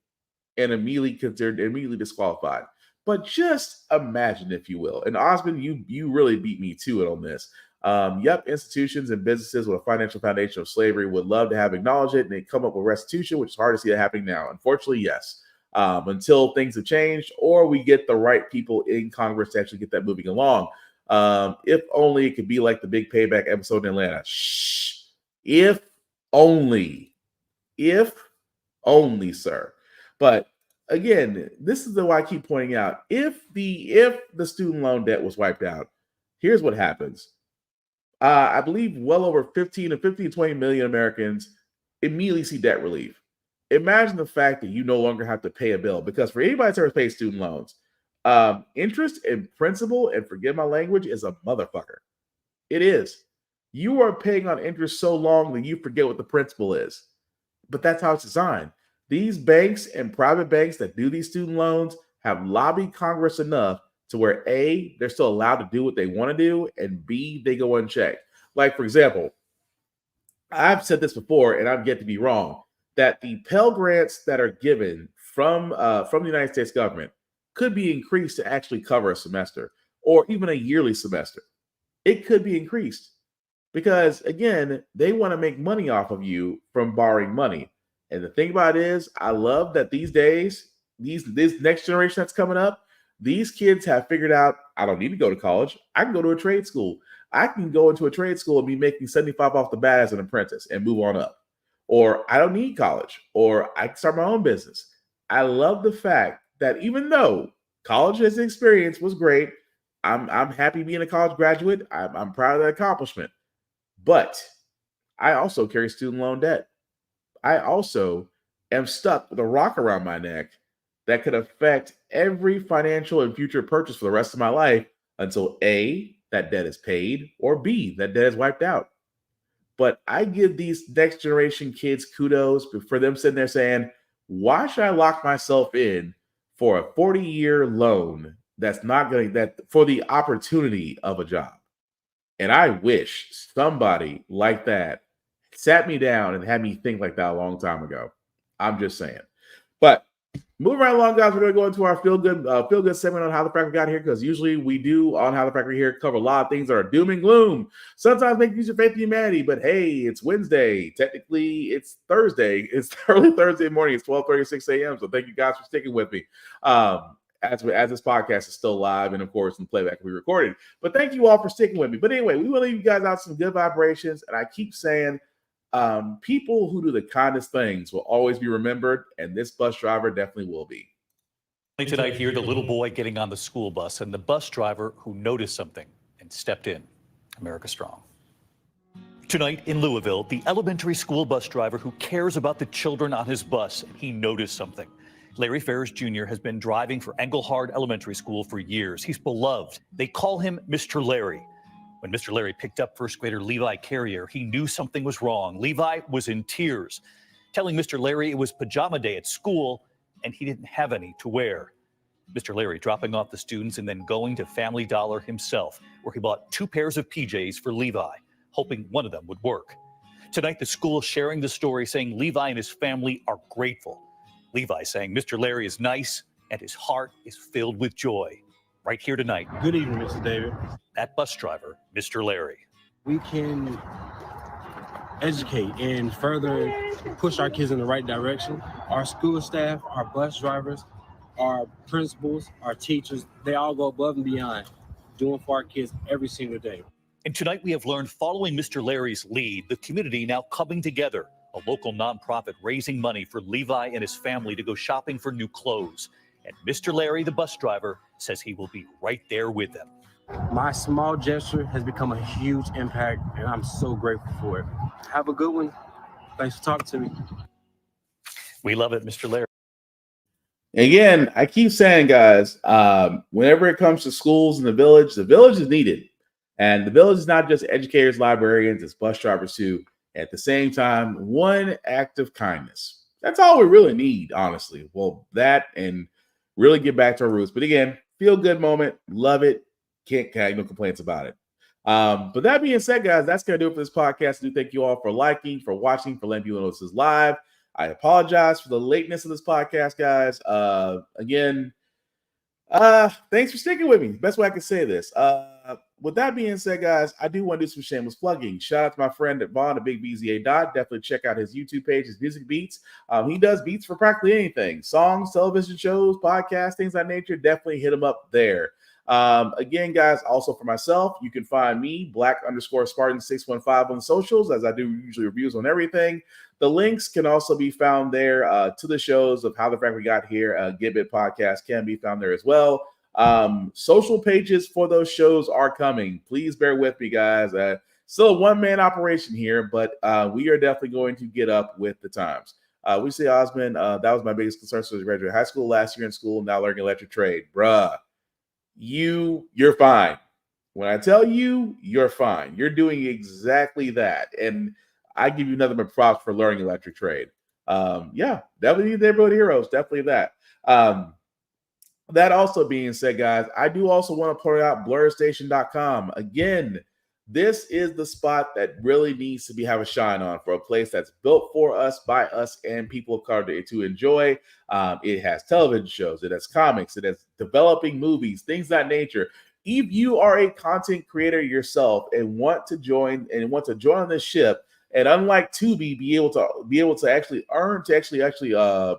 and immediately disqualified. But just imagine, if you will. And Osmond, you really beat me to it on this. Institutions and businesses with a financial foundation of slavery would love to have acknowledged it and they come up with restitution, which is hard to see that happening now. Unfortunately, yes. Until things have changed or we get the right people in Congress to actually get that moving along. If only it could be like the big payback episode in Atlanta. Shh. If only, sir. But again, this is why I keep pointing out. If the student loan debt was wiped out, here's what happens. I believe well over 15 to 20 million Americans immediately see debt relief. Imagine the fact that you no longer have to pay a bill because for anybody that's ever paid student loans, interest and principal, and forgive my language, is a motherfucker. It is. You are paying on interest so long that you forget what the principal is. But that's how it's designed. These banks and private banks that do these student loans have lobbied Congress enough to where A, they're still allowed to do what they want to do, and B, they go unchecked. Like, for example, I've said this before, and I'm yet to be wrong, that the Pell Grants that are given from the United States government could be increased to actually cover a semester or even a yearly semester. It could be increased because, again, they want to make money off of you from borrowing money. And the thing about it is, I love that these days, this next generation that's coming up, these kids have figured out, I don't need to go to college. I can go to a trade school. I can go into a trade school and be making 75 off the bat as an apprentice and move on up. Or I don't need college, or I can start my own business. I love the fact that even though college as an experience was great, I'm happy being a college graduate. I'm proud of that accomplishment. But I also carry student loan debt. I also am stuck with a rock around my neck that could affect every financial and future purchase for the rest of my life until A, that debt is paid, or B, that debt is wiped out. But I give these next generation kids kudos for them sitting there saying, why should I lock myself in for a 40-year loan that's not going to, that for the opportunity of a job? And I wish somebody like that sat me down and had me think like that a long time ago. I'm just saying. But moving right along, guys, we're going to go into our feel good segment on how the Frack We Got Here, because usually we do on how the Frack We Here cover a lot of things that are doom and gloom. Sometimes make use of faith in humanity, but hey, it's Wednesday. Technically, it's Thursday. It's early Thursday morning. It's 12:36 a.m. So thank you guys for sticking with me. As this podcast is still live and of course in playback we recorded. But thank you all for sticking with me. But anyway, we will leave you guys out some good vibrations. And I keep saying, people who do the kindest things will always be remembered, and this bus driver definitely will be. Tonight here, the little boy getting on the school bus and the bus driver who noticed something and stepped in. America Strong. Tonight in Louisville, the elementary school bus driver who cares about the children on his bus, and he noticed something. Larry Ferris Jr. has been driving for Engelhard Elementary School for years. He's beloved. They call him Mr. Larry. When Mr. Larry picked up first grader Levi Carrier, he knew something was wrong. Levi was in tears, telling Mr. Larry it was pajama day at school and he didn't have any to wear. Mr. Larry dropping off the students and then going to Family Dollar himself, where he bought 2 pairs of PJs for Levi, hoping one of them would work. Tonight, the school sharing the story, saying Levi and his family are grateful. Levi saying Mr. Larry is nice and his heart is filled with joy. Right here tonight. Good evening, Mr. David. That bus driver, Mr. Larry. We can educate and further push our kids in the right direction. Our school staff, our bus drivers, our principals, our teachers, they all go above and beyond doing for our kids every single day. And tonight we have learned, following Mr. Larry's lead, the community now coming together, a local nonprofit raising money for Levi and his family to go shopping for new clothes. And Mr. Larry, the bus driver, says he will be right there with them. My small gesture has become a huge impact, and I'm so grateful for it. Have a good one. Thanks for talking to me. We love it, Mr. Larry. Again, I keep saying, guys, whenever it comes to schools in the village is needed. And the village is not just educators, librarians, it's bus drivers too. At the same time, one act of kindness. That's all we really need, honestly. Well, that and really get back to our roots. But again, feel good moment. Love it. Can't have no complaints about it. But that being said, guys, that's going to do it for this podcast. I do thank you all for liking, for watching, for letting people know this is live. I apologize for the lateness of this podcast, guys. Again, thanks for sticking with me. Best way I can say this. With that being said, guys, I do want to do some shameless plugging. Shout out to my friend at Vaughn, the Big BZA Dot. Definitely check out his YouTube page, his music beats. He does beats for practically anything. Songs, television shows, podcasts, things of that nature. Definitely hit him up there. Again, guys, also for myself, you can find me, Black_Spartan615 on the socials, as I do usually reviews on everything. The links can also be found there to the shows of How the Frack We Got Here. Get It podcast can be found there as well. Social pages for those shows are coming. Please bear with me, guys. Still a one-man operation here, but we are definitely going to get up with the times. We say, Osmond, that was my biggest concern since I graduated high school, last year in school, now learning electric trade. Bruh, you're fine. When I tell you, you're fine. You're doing exactly that. And I give you nothing but props for learning electric trade. Yeah, definitely neighborhood heroes. Definitely that. That also being said, guys, I do also want to point out blurredstation.com. Again, this is the spot that really needs to have a shine on for a place that's built for us, by us, and people of color to enjoy. It has television shows, it has comics, it has developing movies, things of that nature. If you are a content creator yourself and want to join this ship, and unlike Tubi, be able to actually earn to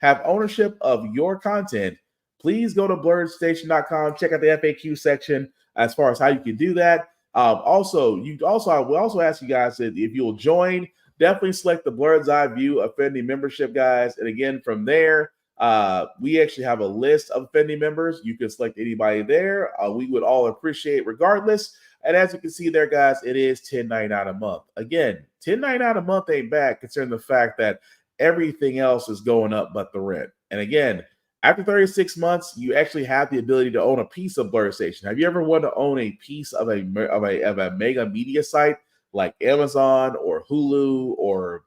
have ownership of your content, please go to blurredstation.com. Check out the FAQ section as far as how you can do that. I will also ask you guys that if you'll join, definitely select the Blurred's Eye View Affinity membership, guys. And again, from there, We actually have a list of offending members. You can select anybody there. We would all appreciate regardless. And as you can see there, guys, it is $10.99 a month. Again, $10.99 a month ain't bad considering the fact that everything else is going up but the rent. And again, after 36 months, you actually have the ability to own a piece of Blur Station. Have you ever wanted to own a piece of a mega media site like Amazon or Hulu or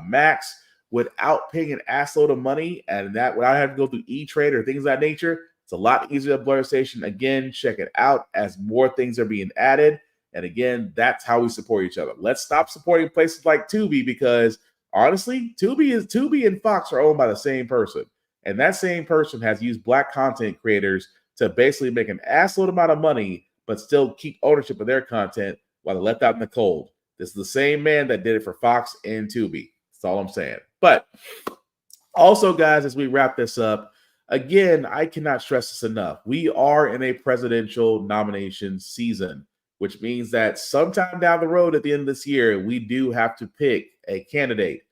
Max without paying an assload of money and that without having to go through E-Trade or things of that nature? It's a lot easier at Blur Station. Again, check it out as more things are being added. And again, that's how we support each other. Let's stop supporting places like Tubi because honestly, Tubi and Fox are owned by the same person. And that same person has used black content creators to basically make an assload amount of money, but still keep ownership of their content while they're left out in the cold. This is the same man that did it for Fox and Tubi. That's all I'm saying. But also, guys, as we wrap this up, again, I cannot stress this enough. We are in a presidential nomination season, which means that sometime down the road at the end of this year, we do have to pick a candidate.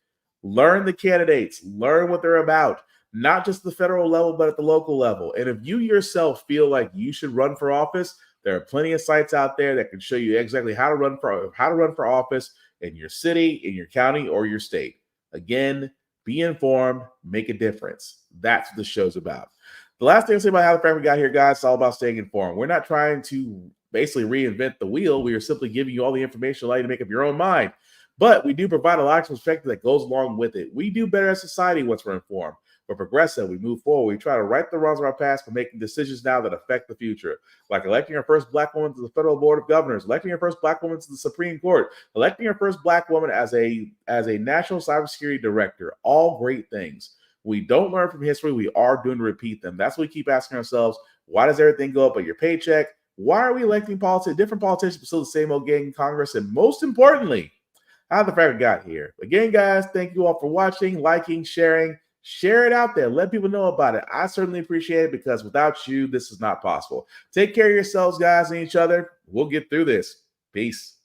Learn the candidates, learn what they're about, not just the federal level, but at the local level. And if you yourself feel like you should run for office, there are plenty of sites out there that can show you exactly how to run for office in your city, in your county, or your state. Again, be informed, make a difference. That's what the show's about. The last thing I'll say about how the Frack We Got Here, guys, it's all about staying informed. We're not trying to basically reinvent the wheel. We are simply giving you all the information allow you to make up your own mind. But we do provide a lot of perspective that goes along with it. We do better as society once we're informed. We're progressive. We move forward. We try to right the wrongs of our past by making decisions now that affect the future, like electing our first black woman to the Federal Board of Governors, electing our first black woman to the Supreme Court, electing our first black woman as a national cybersecurity director. All great things. We don't learn from history. We are doomed to repeat them. That's what we keep asking ourselves. Why does everything go up but your paycheck? Why are we electing different politicians but still the same old gang in Congress? And most importantly, how the Frack We Got Here. Again, guys, thank you all for watching, liking, sharing. Share it out there. Let people know about it. I certainly appreciate it because without you, this is not possible. Take care of yourselves, guys, and each other. We'll get through this. Peace.